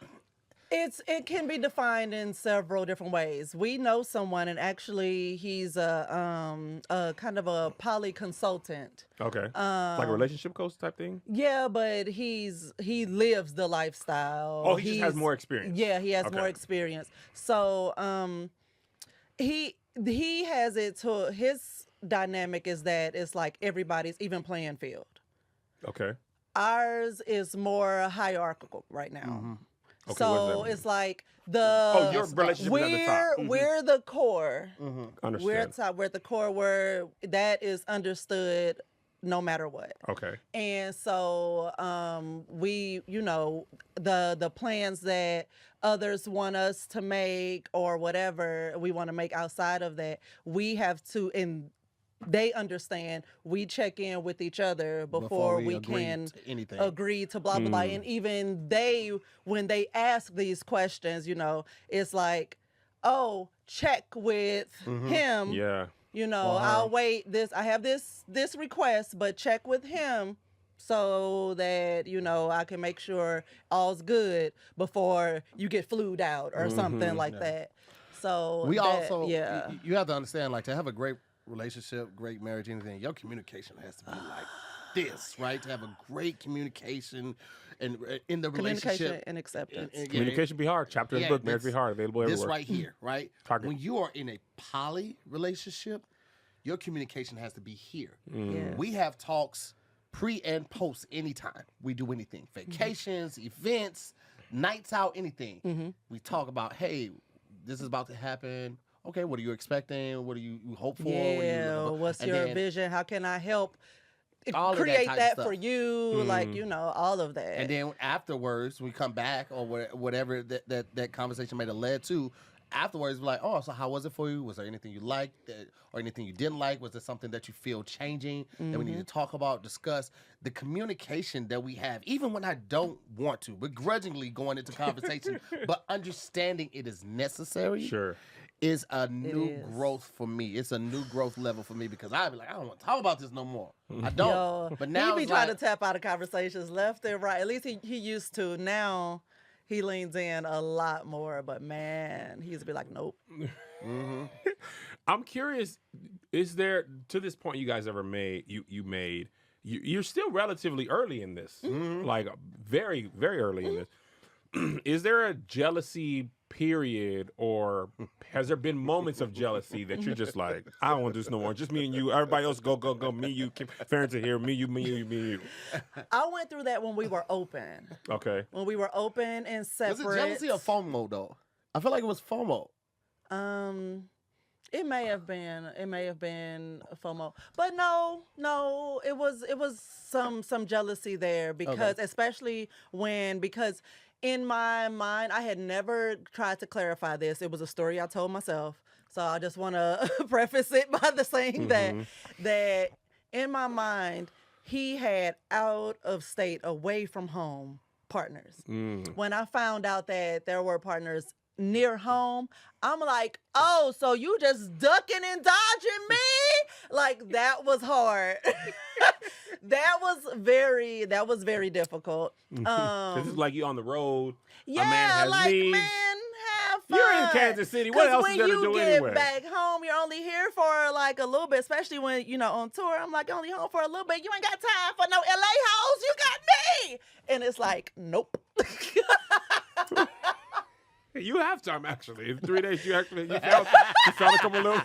it can be defined in several different ways. We know someone, and actually he's a kind of a poly consultant. Okay. Like a relationship coach type thing? Yeah, but he lives the lifestyle. Oh, he just has more experience. Yeah, he has more experience. So he has it to his dynamic is that it's like everybody's even playing field. Okay. Ours is more hierarchical right now. Okay, so it's like your relationship is at the top. We're the core. Understand. We're at the core where that is understood no matter what. Okay. And so we, the plans that others want us to make or whatever we want to make outside of that, we have to, and they understand, we check in with each other before we can agree to blah, blah, blah. And even when they ask these questions, it's like, oh, check with him. Yeah. I'll wait I have this request, but check with him so that, I can make sure all's good before you get flued out or something like that. So We that- also, yeah. you have to understand, like, to have a great relationship, great marriage, anything, your communication has to be like this, right? To have a great communication and in the Communication relationship. and acceptance. Yeah, Communication be hard. Chapter in the book, Marriage Be Hard, available This everywhere. right here, right? Target. When you are in a poly relationship, your communication has to be here. Yes. We have talks pre and post anytime we do anything. Vacations, events, nights out, anything. We talk about, hey, this is about to happen. Okay, what are you expecting? What do you hope for? What are you Yeah, looking for? what's And your then vision? How can I help all of that create type of that stuff. for you? Like, you know, all of that. And then afterwards, we come back or whatever that conversation might have led to. Afterwards, we're like, oh, so how was it for you? Was there anything you liked or anything you didn't like? Was there something that you feel changing that we need to talk about, discuss? The communication that we have, even when I don't want to, begrudgingly going into conversation, but understanding it is necessary. Sure. Is a new is. growth for me. It's a new growth level for me because I'd be like, I don't want to talk about this no more. I don't. Yo, But now he be it's trying like, to tap out of conversations left and right. At least he used to. Now he leans in a lot more. But man, he used to be like, nope. I'm curious, is there, to this point you guys ever made, you're still relatively early in this, like very, very early in this. Is there a jealousy period, or has there been moments of jealousy that you're just like, I don't want to do this no more, just me and you, everybody else go, me, you, Farren to here, me, you. I went through that when we were open. Okay. When we were open and was separate. it jealousy or FOMO though? I feel like it was FOMO. It may have been FOMO, but no, it was some jealousy there because especially because in my mind I had never tried to clarify this. It was a story I told myself, so I just want to preface it by the saying that in my mind he had out of state, away from home partners. When I found out that there were partners near home, I'm like, oh, so you just ducking and dodging me? Like, that was hard. that was very difficult. This is like you on the road. Yeah, a man has like, needs. man, have fun. You're in Kansas City. What else is there to do when you anyway? get back home, you're only here for like a little bit, especially when, on tour. I'm like, only home for a little bit. You ain't got time for no LA hoes. You got me. And it's like, nope. You have time actually. In 3 days, you found a couple little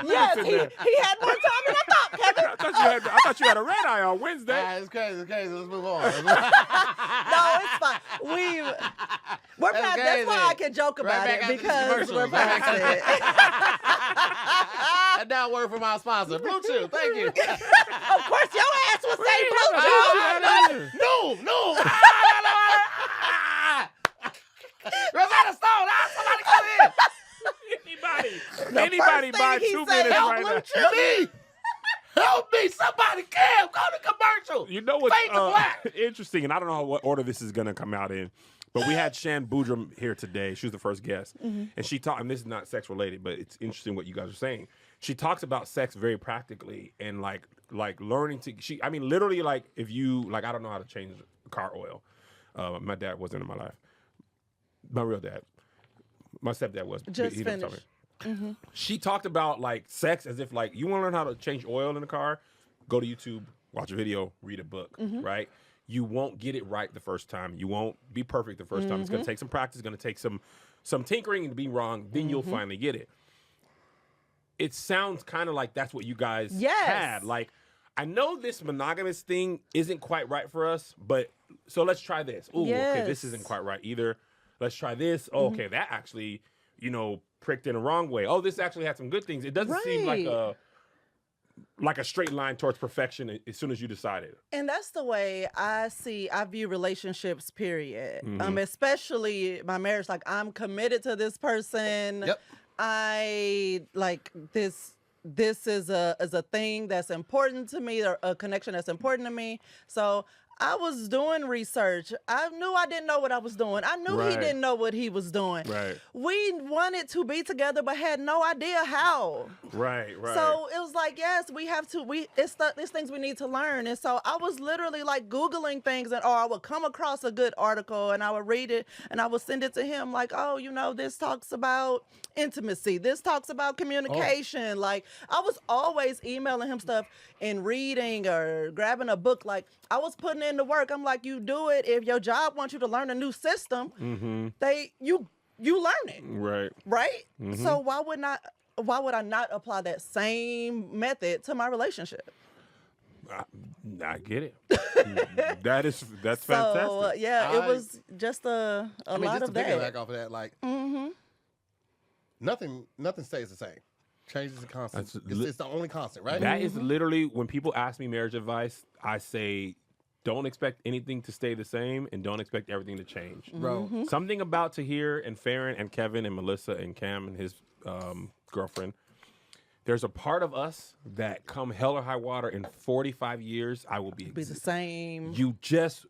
Yes, minutes in he there. had more time than I thought, Kevin. I thought you had a red eye on Wednesday. It's crazy. Let's move on. No, it's fine. We're That's past. That's crazy. why I can joke about back it after these because we're commercials. past it. And now word from our sponsor, Blue Chew. Thank you. Of course, your ass will say blue chew. No. Rosetta Stone. Somebody come in. Anybody buy thing he 2 said, minutes help right Blue now. Chew. Help me. Somebody can. Go to commercial. You know what's Fade to black. interesting, and I don't know what order this is going to come out in, but we had Shan Boudram here today. She was the first guest, and she talked, and this is not sex related, but it's interesting what you guys are saying. She talks about sex very practically and like learning to, literally, like, if you, like, I don't know how to change car oil. My dad wasn't in my life. My real dad. My stepdad was. Just he didn't tell finished. me. She talked about like sex as if like you want to learn how to change oil in the car, go to YouTube, watch a video, read a book, right? You won't get it right the first time. You won't be perfect the first time. It's going to take some practice. It's going to take some tinkering and be wrong. Then you'll finally get it. It sounds kind of like that's what you guys had. Like, I know this monogamous thing isn't quite right for us, but so let's try this. Ooh, okay, this isn't quite right either. Let's try this. Oh, okay, that actually, pricked in the wrong way. Oh, this actually had some good things. It doesn't seem like a straight line towards perfection as soon as you decided. And that's the way I view relationships, period. Especially my marriage. Like, I'm committed to this person. Yep. I like this is a thing that's important to me, or a connection that's important to me. So I was doing research. I knew I didn't know what I was doing. I knew he Right. didn't know what he was doing. Right. We wanted to be together, but had no idea how. Right. So it was like, yes, we have to. It's things we need to learn. And so I was literally like Googling things, or I would come across a good article and I would read it and I would send it to him. Like, oh, this talks about intimacy. This talks about communication. Like, I was always emailing him stuff and reading or grabbing a book. Like, I was putting in the work. I'm like, you do it. If your job wants you to learn a new system, you learn it. Right. Right? So why would I not apply that same method to my relationship? I get it. That's So fantastic. it was just a I mean, lot just of to piggyback that. off of that, like nothing stays the same. Change is a constant. It's the only constant, right? That is literally when people ask me marriage advice, I say, don't expect anything to stay the same and don't expect everything to change. Bro. Something about Tahir and Farren and Kevin and Melissa and Cam and his girlfriend. There's a part of us that come hell or high water in 45 years, I will be Be the same. You just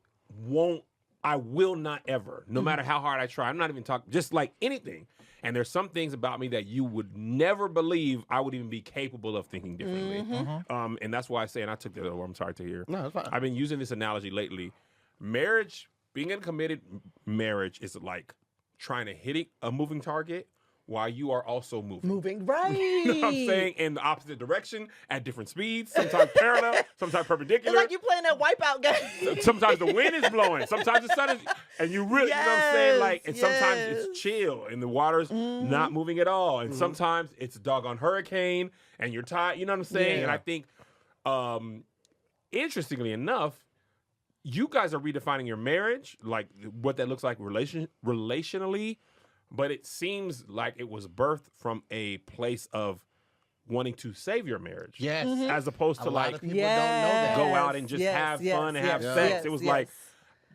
won't. I will not ever, no matter how hard I try. I'm not even talking, just like anything. And there's some things about me that you would never believe I would even be capable of thinking differently. And that's why I say, and I took that over, I'm sorry to hear. No, it's fine. I've been using this analogy lately. Marriage, being in a committed marriage is like trying to hit a moving target while you are also moving. Right. You know what I'm saying? In the opposite direction, at different speeds, sometimes parallel, sometimes perpendicular. It's like you playing that wipeout game. Sometimes the wind is blowing. Sometimes the sun is, and you really, you know what I'm saying? Like, and sometimes Yes. it's chill and the water's not moving at all. And sometimes it's a doggone hurricane and you're tired. You know what I'm saying? Yeah. And I think, interestingly enough, you guys are redefining your marriage, like what that looks like relationally. But it seems like it was birthed from a place of wanting to save your marriage. Yes. As opposed to A lot like of people don't know that. go out and just have fun and have sex. It was like,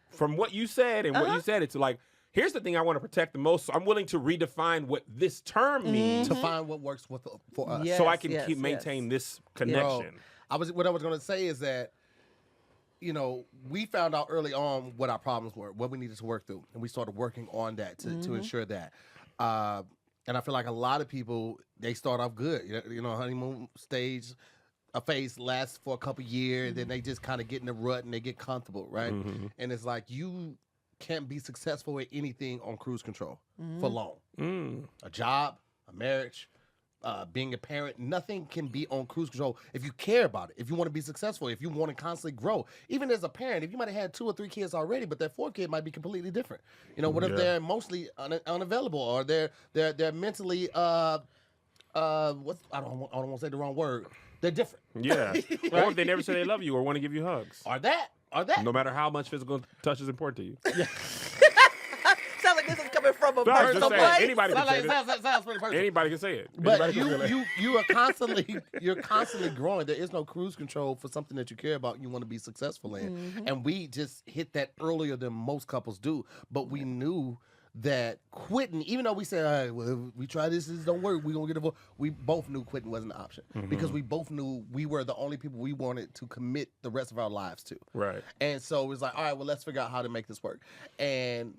from what you said and what you said, it's like, here's the thing I want to protect the most. So I'm willing to redefine what this term means To find what works for us. Yeah. so I can Yes, keep yes. maintain this You know, connection. what I was going to say is that, we found out early on what our problems were, what we needed to work through, and we started working on that to ensure that. And I feel like a lot of people, they start off good. Honeymoon stage, a phase lasts for a couple years, then they just kind of get in the rut and they get comfortable, right? And it's like you can't be successful at anything on cruise control for long. A job, a marriage, being a parent, nothing can be on cruise control if you care about it, if you want to be successful, if you want to constantly grow. Even as a parent, if you might have had 2 or 3 kids already, but that 4th kid might be completely different. What if they're mostly unavailable, or they're mentally I don't want to say the wrong word. They're different. Yeah. Or if they never say they love you or want to give you hugs. Or that. No matter how much physical touch is important to you. Sounds like this is coming from a No, I'm personal just saying, place. anybody can say it. Sounds pretty personal. Anybody can say it. But Anybody can feel it. you are constantly growing. There is no cruise control for something that you care about, you want to be successful in. And we just hit that earlier than most couples do. But we knew that quitting, even though we said, all right, well, we try this don't work, we're going to get divorced. We both knew quitting wasn't an option because we both knew we were the only people we wanted to commit the rest of our lives to. Right. And so it was like, all right, well, let's figure out how to make this work. And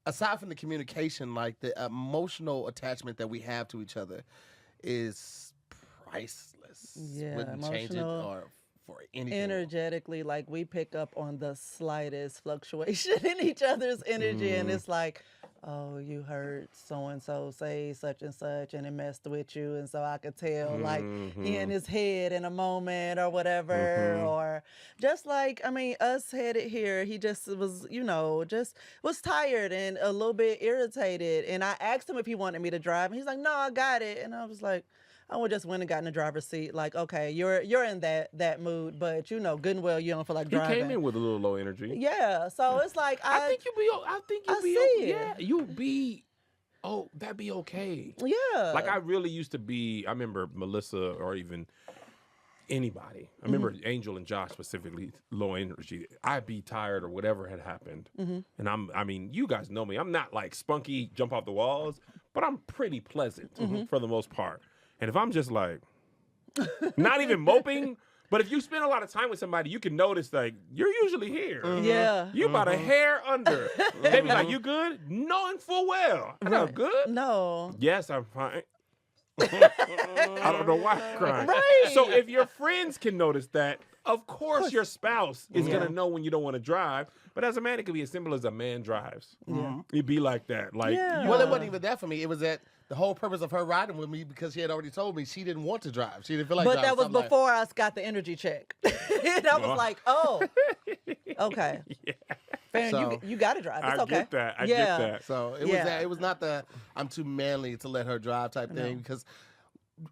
aside from the communication, like the emotional attachment that we have to each other is priceless. Yeah, Wouldn't change it emotional, or for anything. energetically, like we pick up on the slightest fluctuation in each other's energy, and it's like, oh, you heard so and so say such and such, and it messed with you, and so I could tell, like he in his head in a moment or whatever, or just like us headed here, he just was, just was tired and a little bit irritated, and I asked him if he wanted me to drive, and he's like, no, I got it, and I was like, I would just went and got in the driver's seat. Like, okay, you're in that mood, but good and well you don't feel like He driving. came in with a little low energy. Yeah, so it's like I think you'll be see it. yeah, you'll be that'd be okay. yeah. Like I really used to be, I remember Melissa or even anybody. I remember Angel and Josh specifically, low energy. I'd be tired or whatever had happened. And you guys know me. I'm not like spunky, jump off the walls, but I'm pretty pleasant for the most part. And if I'm just like, not even moping, But if you spend a lot of time with somebody, you can notice like you're usually here. Yeah. You about a hair under. They be like, "You good?" Knowing full well, I'm not good. No. Yes, I'm fine. I don't know why I'm crying. Right. So if your friends can notice that, of course your spouse is Yeah. gonna know when you don't want to drive. But as a man, it could be as simple as a man drives. Yeah. It'd be like that. Like, Yeah. Well, it wasn't even that for me. It was that the whole purpose of her riding with me because she had already told me she didn't want to drive. She didn't feel like But driving. that was So I'm like, before I got the energy check. And I was like, oh, okay. Yeah. Farren, So- you got to drive. It's I okay. get that. I Yeah. get that. So it Yeah. was that. It was not the I'm too manly to let her drive type thing because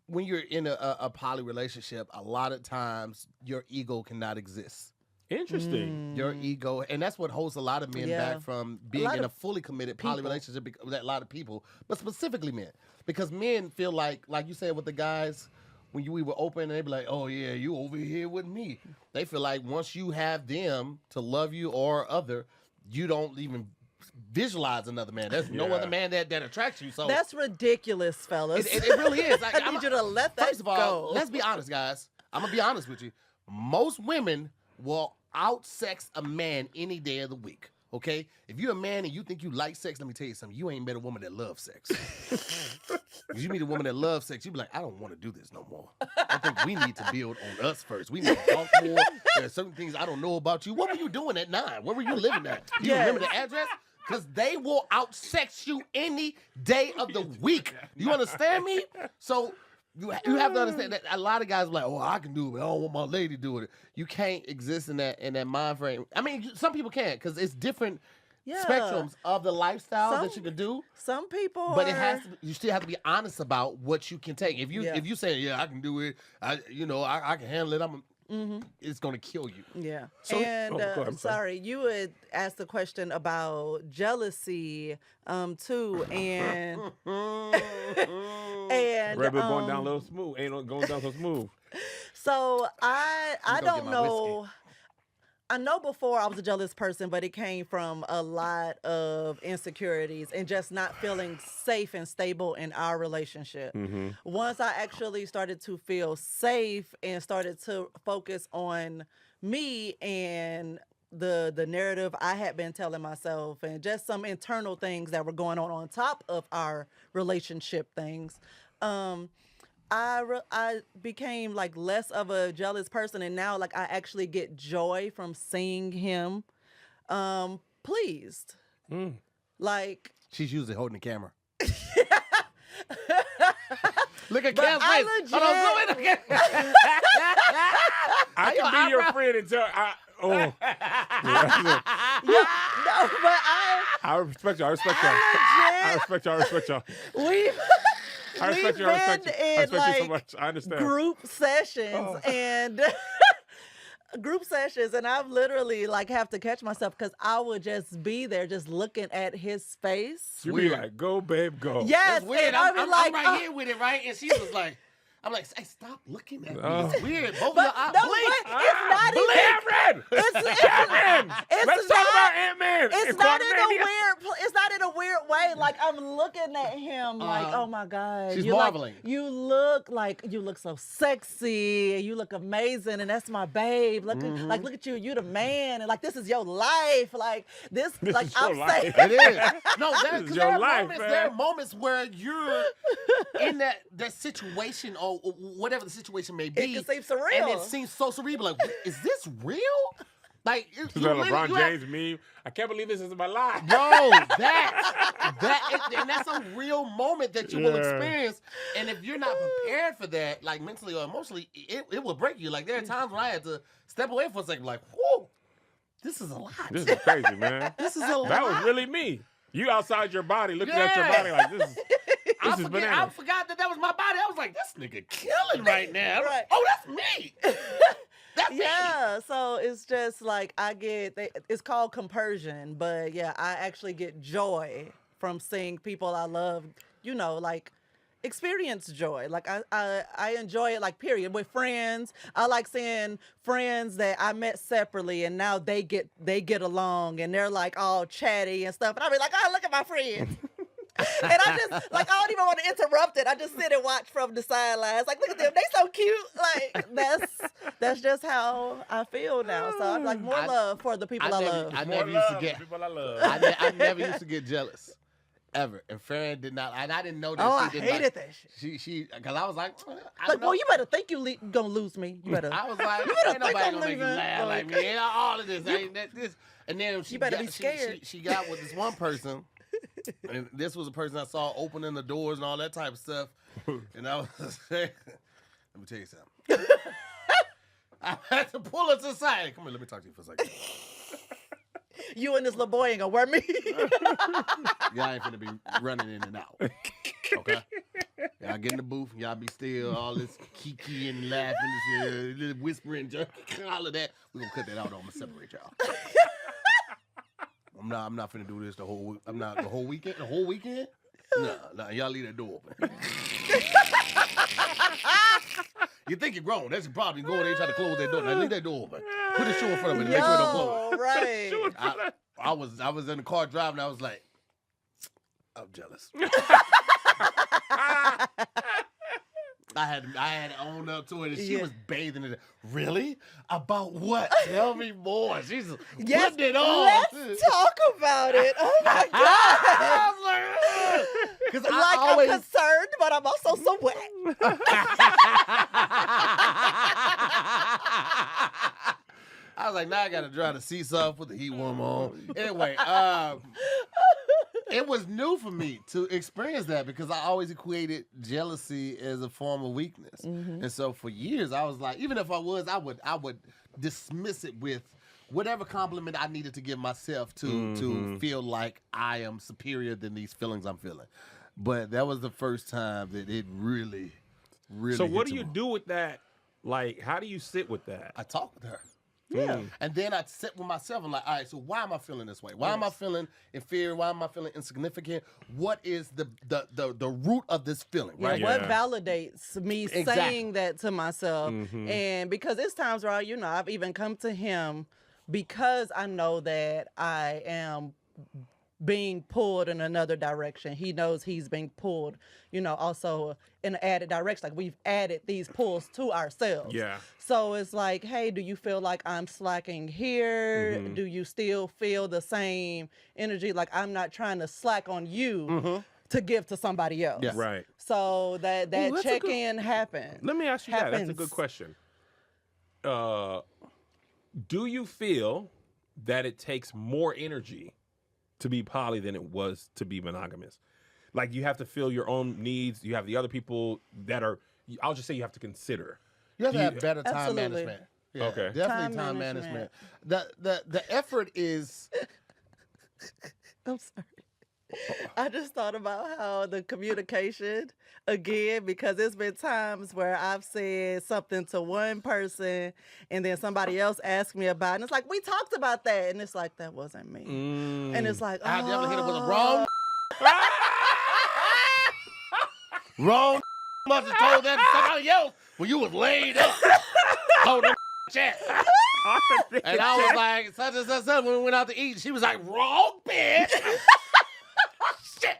when you're in a poly relationship, a lot of times your ego cannot exist. Interesting. Your ego, and that's what holds a lot of men Yeah. back from being lot in a of fully committed poly people. relationship with a lot of people, but specifically men, because men feel like you said with the guys. When we were open, and they be like, "Oh yeah, you over here with me." They feel like once you have them to love you or other, you don't even visualize another man. There's no Yeah. other man that attracts you. So That's ridiculous, fellas. it really is. Like, I need you to let that First of all, go. let's be honest, guys. I'm gonna be honest with you. Most women will outsex a man any day of the week. Okay, if you're a man and you think you like sex, let me tell you something. You ain't met a woman that loves sex. If you meet a woman that loves sex, you be like, I don't want to do this no more. I think we need to build on us first. We need to talk more. There's certain things I don't know about you. What were you doing at 9? Where were you living at? Do you Yes. remember the address? Because they will outsex you any day of the week. You understand me? So you have to understand that a lot of guys are like, oh, I can do it, but I don't want my lady doing it. You can't exist in that mind frame. I mean, some people can because it's different Yeah. spectrums of the lifestyle that Some- you can do. Some people But it are- has to. You still have to be honest about what you can take. If you Yeah. if you say, yeah, I can do it. I can handle it. It's gonna kill you. Yeah. So- and oh, go ahead, I'm sorry. sorry, you had asked a question about jealousy too, and and Red Bull going down a little smooth. Ain't no going down so smooth. so I gonna don't get my know. I know before I was a jealous person, but it came from a lot of insecurities and just not feeling safe and stable in our relationship. Once I actually started to feel safe and started to focus on me and the narrative I had been telling myself and just some internal things that were going on top of our relationship things, I became like less of a jealous person, and now like I actually get joy from seeing him pleased. Like She's usually holding the camera. Look at But Cam's I face. Hold on, zoom in again. I can be your friend until no, but I respect y'all. I respect y'all. I I respect y'all. I respect y'all. we've I respect we've you. I respect you. been I in respect you so like much. I understand. group sessions Oh. and group sessions, and I've literally like have to catch myself because I would just be there just looking at his face. You be like, go, babe, go. Yes, That's weird. and I'd be I'm like, right here with it, right? And she was like, I'm like, hey, stop looking at me. It's weird. Both But of y'all no, blink. but it's not even. Cameron! It's Cameron! it's Let's not- talk about Ant-Man. It's and not in a Quantumania. weird. It's not in a weird way. Like I'm looking at him, like, oh my god, She's you're like- marveling. you look so sexy. You look amazing, and that's my babe. Look, like look at you. You the man, and like this is your life. Like this like is your I'm saying. life. It is. No, This is your life, there are man. moments where you're in that situation or whatever the situation may be. It can seem surreal. And it seems so cerebral. Like, is this real? Like, This is a LeBron James meme. I can't believe this is my life. Bro, and that's a real moment that you will Yeah. experience. And if you're not prepared for that, like mentally or emotionally, it will break you. Like there are times when I had to step away for a second, like, whoa, this is a lot. This is crazy, man. This is a lot. That was really me. You outside your body, looking at your Yeah. body like this is. I is forgot bananas. that was my body. I was like, this nigga killing right now. Right. Oh, that's me. That's me. Yeah, so it's just like it's called compersion, but yeah, I actually get joy from seeing people I love, like experience joy. Like I enjoy it, like period. With friends, I like seeing friends that I met separately and now they get along and they're like all chatty and stuff. And I be like, oh, look at my friends. And I just, like, I don't even want to interrupt it. I just sit and watch from the sidelines. Like, look at them. They so cute. Like, that's just how I feel now. So I'm like, more love for the people I love. I More never used to love, get. people I love. I never used to get jealous, ever. And Farren did not. And I didn't know that Oh, she I didn't hated like, that shit. She, because I was like, I Like, know. boy, you better think you gonna lose me. You better. I was like, better ain't nobody think I'm gonna make you leaving. laugh like me. Ain't all of this. Ain't that this. And then she better got, be scared. She got with this one person, and this was a person I saw opening the doors and all that type of stuff. And I was saying, let me tell you something. I had to pull her to the side. Come here, let me talk to you for a second. You and this little boy ain't gonna wear me. Y'all ain't finna be running in and out. Okay? Y'all get in the booth, y'all be still, all this kiki and laughing, this whispering, all of that. We're gonna cut that out. I'm gonna separate y'all. I'm not finna do this the whole week. I'm not the whole weekend. The whole weekend? No, y'all leave that door open. You think you're grown. That's your problem. You go in there and try to close that door. Now leave that door open. Put the shoe in front of it and make sure it don't close. Right. I was in the car driving. I was like, I'm jealous. I had to own up to it, and she was bathing in it. Really? About what? Tell me more. She's putting it on. Let's talk about it. Oh my God. I was like, because I'm concerned, but I'm also so wet. I was like, now I gotta dry the seats off, put the heat warmer on. Anyway, it was new for me to experience that because I always equated jealousy as a form of weakness. Mm-hmm. And so for years I was like, even if I would dismiss it with whatever compliment I needed to give myself to feel like I am superior than these feelings I'm feeling. But that was the first time that it really So what hit do you home. do with that? Like, how do you sit with that? I talk with her. Yeah. And then I sit with myself and like, all right, so why am I feeling this way? Why am I feeling inferior? Why am I feeling insignificant? What is the root of this feeling, right? What validates me Exactly. saying that to myself? And because it's times where, I've even come to him because I know that I am being pulled in another direction. He knows he's being pulled, also in an added direction. Like we've added these pulls to ourselves. Yeah. So it's like, hey, do you feel like I'm slacking here? Do you still feel the same energy? Like I'm not trying to slack on you to give to somebody else. Yeah. Right. So that that's a check-in happened. Let me ask you that. That's a happens. good question. Do you feel that it takes more energy to be poly than it was to be monogamous? Like you have to feel your own needs. You have the other people that are, I'll just say you have to consider. You have to have better time Absolutely. management. Yeah, Okay. definitely Time time management. management. The effort is I'm sorry. I just thought about how the communication, again, because there's been times where I've said something to one person and then somebody else asked me about it. And it's like, we talked about that. And it's like, that wasn't me. And it's like, I definitely hit it with a oh. wrong must have told that to somebody else when you was laid up. Hold the chest. And I was like, such and such, such, when we went out to eat, she was like, wrong bitch. Shit.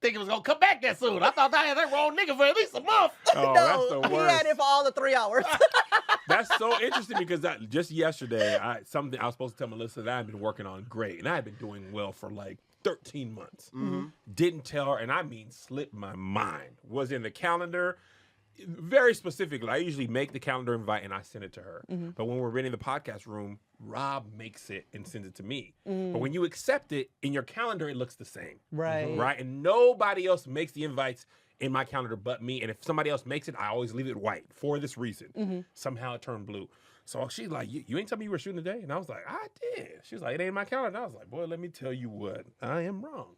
Think it was gonna come back that soon. I thought I had that wrong nigga for at least a month. Oh, No, that's the he worst. had it for all the 3 hours. That's so interesting because just yesterday, I was supposed to tell Melissa that I had been working on great, and I had been doing well for like 13 months. Didn't tell her, and I mean slipped my mind. Was in the calendar. Very specifically, I usually make the calendar invite and I send it to her. But when we're renting the podcast room, Rob makes it and sends it to me. But when you accept it, in your calendar, it looks the same. Right. Right? And nobody else makes the invites in my calendar but me. And if somebody else makes it, I always leave it white for this reason. Somehow it turned blue. So she's like, you ain't tell me you were shooting today? And I was like, I did. She was like, it ain't in my calendar. And I was like, boy, let me tell you what. I am wrong.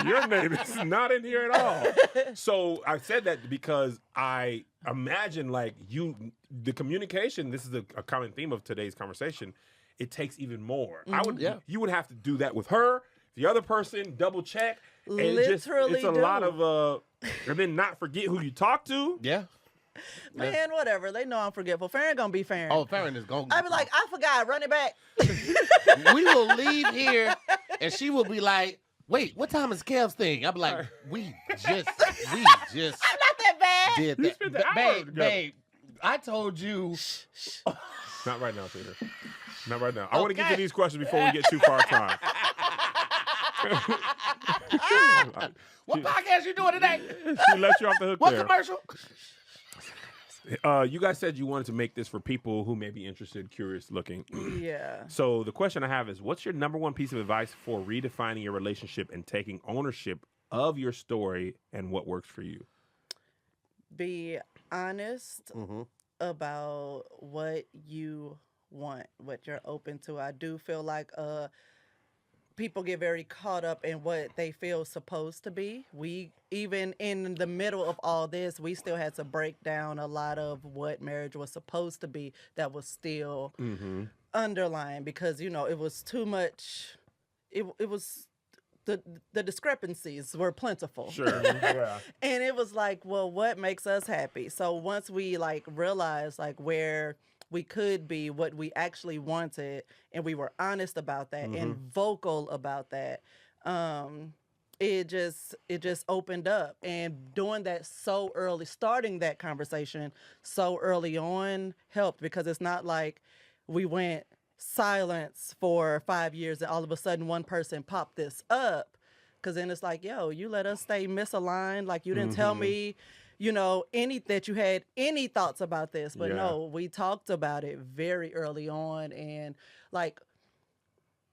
Your name is not in here at all. So I said that because I imagine like the communication, this is a common theme of today's conversation, it takes even more. You would have to do that with her, the other person, double check. And it's a lot of, and then not forget who you talk to. Yeah. Man, whatever. They know I'm forgetful. Farren gonna be Farren. Oh, Farren is going. I be like, I forgot. Run it back. We will leave here And she would be like, wait, what time is Kev's thing? I'd be like, we just I'm not that bad. did We that. spent the hour together. Babe, I told you. Not right now, Tahir. Not right now. I want to get to these questions before we get too far time. What podcast you doing today? She let you off the hook What there. commercial? You guys said you wanted to make this for people who may be interested, curious looking. Yeah. So the question I have is, what's your number one piece of advice for redefining your relationship and taking ownership of your story and what works for you? Be honest about what you want, what you're open to. I do feel like people get very caught up in what they feel supposed to be. We, even in the middle of all this, we still had to break down a lot of what marriage was supposed to be that was still underlying, because, you know, it was too much. It was the discrepancies were plentiful. Sure. Yeah. And it was like, well, what makes us happy? So once we like realized like where we could be, what we actually wanted, and we were honest about that and vocal about that, it just opened up. And doing that so early, starting that conversation so early on helped, because it's not like we went silence for 5 years and all of a sudden one person popped this up, because then it's like, yo, you let us stay misaligned, like you didn't tell me, you know, that you had any thoughts about this. But no, we talked about it very early on, and like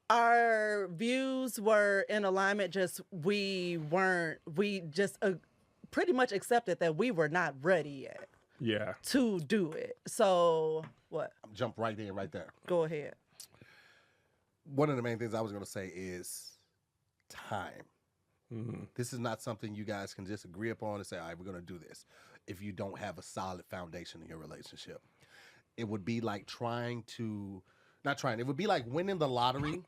our views were in alignment. Just we just pretty much accepted that we were not ready yet to do it. So what? Jump right in, right there. Go ahead. One of the main things I was going to say is time. This is not something you guys can just agree upon and say, all right, we're going to do this, if you don't have a solid foundation in your relationship. It would be like it would be like winning the lottery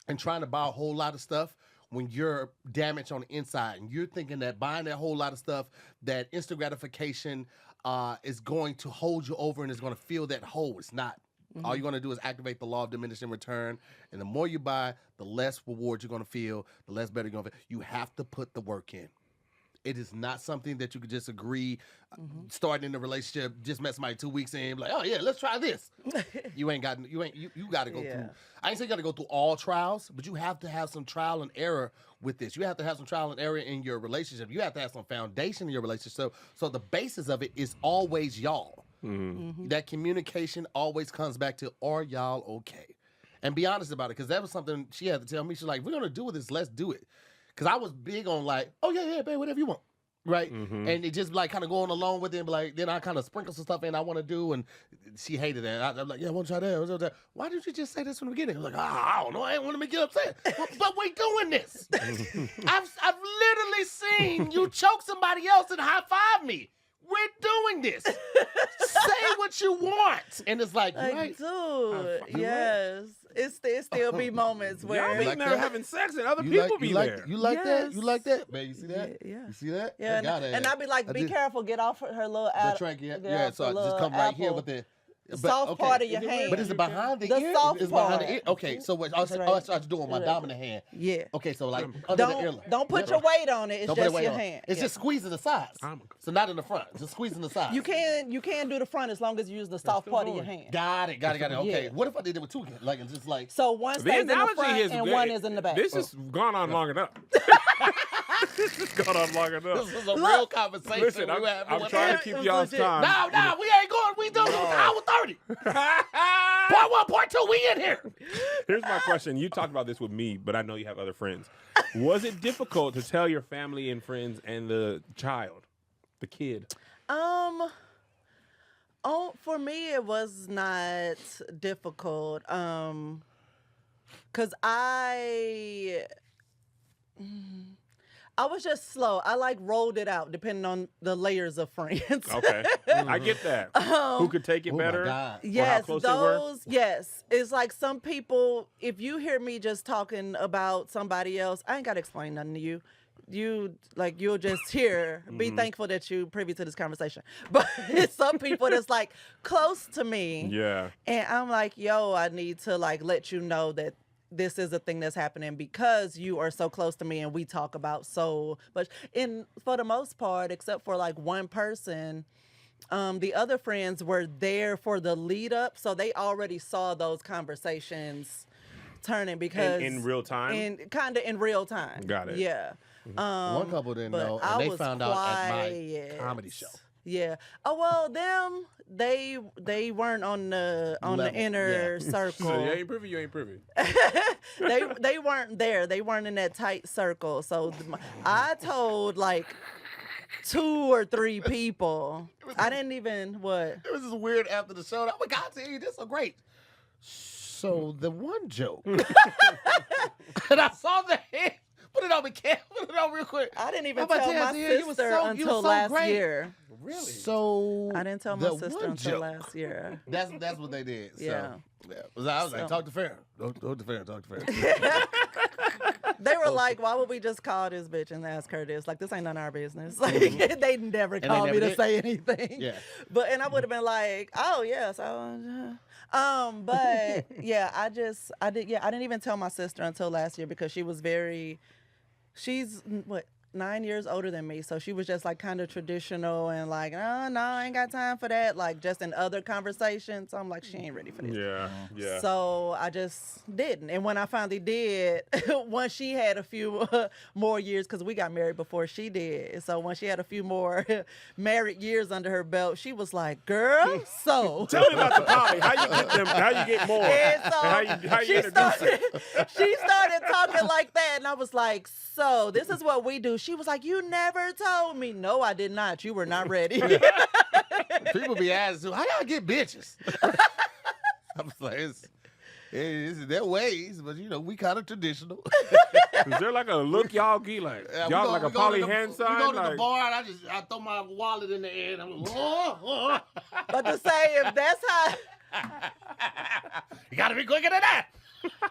and trying to buy a whole lot of stuff when you're damaged on the inside, and you're thinking that buying that whole lot of stuff, that instant gratification is going to hold you over and is going to fill that hole. It's not. All you're going to do is activate the law of diminishing return. And the more you buy, the less reward you're going to feel, the less better you're going to feel. You have to put the work in. It is not something that you could just agree, starting in the relationship, just met somebody 2 weeks in, like, oh yeah, let's try this. You got to go through. I ain't say you got to go through all trials, but you have to have some trial and error with this. You have to have some trial and error in your relationship. You have to have some foundation in your relationship. So the basis of it is always y'all. That communication always comes back to, are y'all okay? And be honest about it, because that was something she had to tell me. She's like, we're going to do this, let's do it. Because I was big on like, oh yeah, babe, whatever you want. Right? And it just like kind of going along with it, and be like, then I kind of sprinkle some stuff in I want to do, and she hated that. I'm like, yeah, I want to try that. I wanna try that. Why didn't you just say this from the beginning? I was like, I don't know, I ain't want to make you upset. but we doing this. I've literally seen you choke somebody else and high-five me. We're doing this. Say what you want. And it's like, right. Dude, yes. It still be moments where Y'all be there having sex and other people be there. You like that? Yes. You like that? Man, you see that? Yeah. You see that? Yeah, and I'd be like, be careful, get off her little The track, yeah. So I just come right here with the soft part of your hand. But is it behind the The ear? soft It's behind part. the ear. Okay, so what I was doing my dominant hand. Yeah. Okay, so like under the earlobe. Don't put your weight on it. It's Don't put just weight your on it. hand. It's just squeezing the sides. So not in the front. Just squeezing the sides. You can do the front as long as you use the soft part of your hand. Got it. Okay. Yeah. What if I did it with two? Like it's just like. So one stays in the front and good. one is in the back. This has gone on long enough. This has gone on long enough. This is a real conversation. Listen, I'm trying to keep y'all's time. No, we ain't going. We doing hour 30. Part 1, part 2, we in here. Here's my question. You talked about this with me, but I know you have other friends. Was it difficult to tell your family and friends and the child, the kid? For me, it was not difficult. 'Cause I was just slow. I like rolled it out depending on the layers of friends. Okay. I get that. Who could take it better? My God. Yes, how close they were? those, yes. It's like some people, if you hear me just talking about somebody else, I ain't got to explain nothing to you. You'll just hear, be thankful that you privy to this conversation. But it's some people that's like close to me. Yeah. And I'm like, yo, I need to like let you know that this is a thing that's happening because you are so close to me and we talk about so much. And for the most part, except for like one person, the other friends were there for the lead up, so they already saw those conversations turning because in real time? kind of in real time. Got it. Yeah. One couple didn't but know, I and they was found out at my quiet. comedy show. Yeah. Oh well, they weren't on the Level, inner circle. So you ain't privy, you ain't privy. They weren't there. They weren't in that tight circle. So I told like 2 or 3 people. I didn't even what. It was just weird after the show. Oh my God, this is so great. So the one joke, and I saw the head. Put it on me, Cam. Put it on real quick. I didn't even How about tell that, my Tahir? You was sister so- you until was so last great. year. Really? So I didn't tell my the sister one until joke, last year. That's what they did. So, Yeah. I was like, So- talk to Farren. Talk to Farren. Talk to Farren. They were like, "Why would we just call this bitch and ask her this? Like, this ain't none of our business." Like, they never they called me never to did. say anything. Yeah. And I would have been like, "Oh yeah, so." But yeah, I didn't even tell my sister until last year because she's what 9 years older than me, so she was just like kind of traditional and like, oh no, I ain't got time for that. Like just in other conversations, so I'm like, she ain't ready for this. Yeah. So I just didn't. And when I finally did, once she had a few more years, because we got married before she did. So when she had a few more married years under her belt, she was like, girl, so. Tell me about the poly. How you get them? How you get more? And so And how you she introduce it? she started talking like that. And I was like, so this is what we do. She was like, you never told me. No, I did not. You were not ready. People be asking, how y'all get bitches? I was like, it's their ways, but we kind of traditional. Is there like a look y'all get like? Y'all like a poly hand sign? We go to the Like, bar and I throw my wallet in the air and I'm like, oh. But to say if that's how You gotta be quicker than that.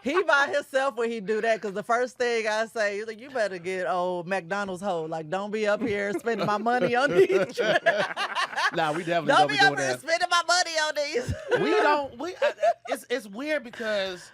he by himself when he do that, because the first thing I say is like, you better get old McDonald's hoe. Like, don't be up here spending my money on these. Nah, we definitely Don't be doing up here that. spending my money on these. It's weird because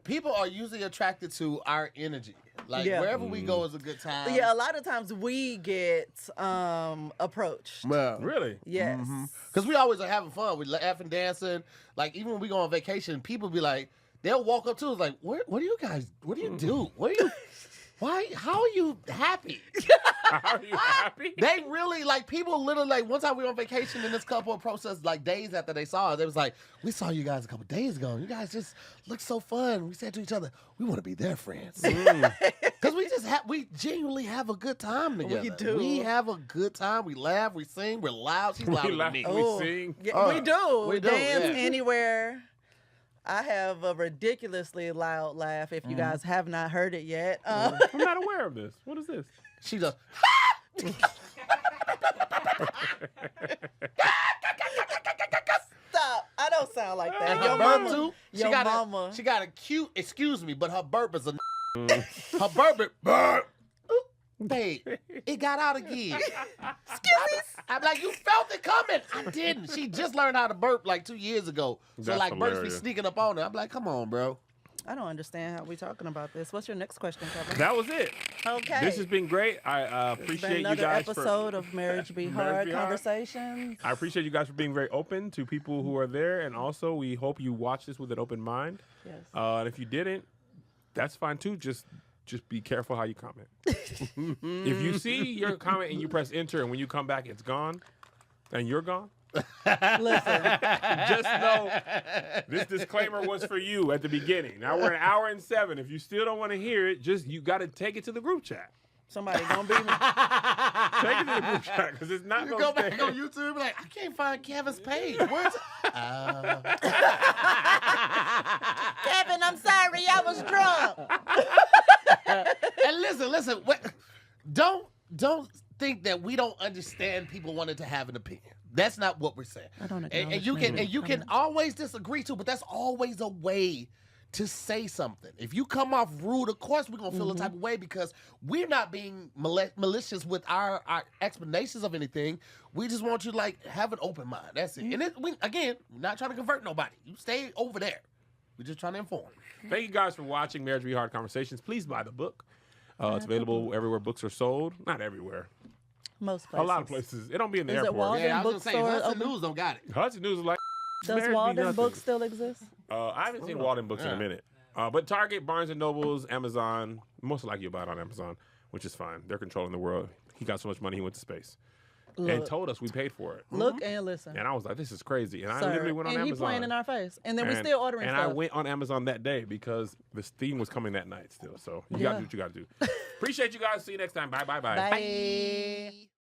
people are usually attracted to our energy. Like Yeah. wherever we go is a good time. Yeah, a lot of times we get approached. Well, really? Yes. because we always are having fun. We laughing, dancing. Like even when we go on vacation, people be like, they'll walk up to us like, what do you guys? What do you do? What are you? Why? How are you happy? Are you happy? They really like people. Literally, like one time we were on vacation and this couple approached us like days after they saw us. They was like, "We saw you guys a couple days ago. You guys just look so fun." We said to each other, "We want to be their friends." Because we genuinely have a good time together. do. We have a good time. We laugh, we sing, we're loud. She's louder We than laugh, me. we sing. Yeah, we do. we do, Dance yeah. anywhere. I have a ridiculously loud laugh. If you guys have not heard it yet, I'm not aware of this. What is this? She just. stop. I don't sound like that. And Your her burp mama, too. your mama. She got a cute. Excuse me, but her burp is a. Her burp. Babe, it got out again. Excuse me. I'm like, you felt it coming. I didn't. She just learned how to burp like 2 years ago. So That's like burps be hilarious. sneaking up on her. I'm like, come on, bro. I don't understand how we talking about this. What's your next question, Kevin? That was it. Okay. This has been great. I It's been appreciate you another guys episode of Marriage Be Marriage Hard Be Hard. Conversations. I appreciate you guys for being very open to people who are there, and also we hope you watch this with an open mind. Yes. And if you didn't, that's fine too. Just be careful how you comment. If you see your comment and you press enter, and when you come back, it's gone, and you're gone. Listen, Just know this disclaimer was for you at the beginning. Now we're an hour and 7. If you still don't want to hear it, you got to take it to the group chat. somebody gonna be me. Take it to the group chat because it's not You going go to stay. back on YouTube and be like, I can't find Kevin's page. Where's Kevin, I'm sorry, I was drunk. And listen. Don't think that we don't understand people wanting to have an opinion. That's not what we're saying. I don't And acknowledge you can always disagree too, but that's always a way to say something. If you come off rude, of course we're gonna feel a type of way because we're not being malicious with our explanations of anything. We just want you to like have an open mind. That's it. And we're not trying to convert nobody. You stay over there. We're just trying to inform. Thank you guys for watching Marriage Be Hard Conversations. Please buy the book. It's available everywhere books are sold. Not everywhere. Most places. A lot of places. It don't be in the Is it airport. Walden? Yeah, I was bookstore gonna say Hudson open? News don't got it. Hudson News is like. Does marriage be Walden nothing. Books still exist? I haven't seen Walden Books in a minute. But Target, Barnes & Nobles, Amazon, most likely you'll buy it on Amazon, which is fine. They're controlling the world. He got so much money, he went to space. And Look. told us we paid for it. Look and listen. And I was like, this is crazy. And I Sir. literally went on and Amazon. he playing in our face. And then we still ordering and stuff. I went on Amazon that day because this theme was coming that night still. So you got to do what you got to do. Appreciate you guys. See you next time. Bye, bye, bye. Bye.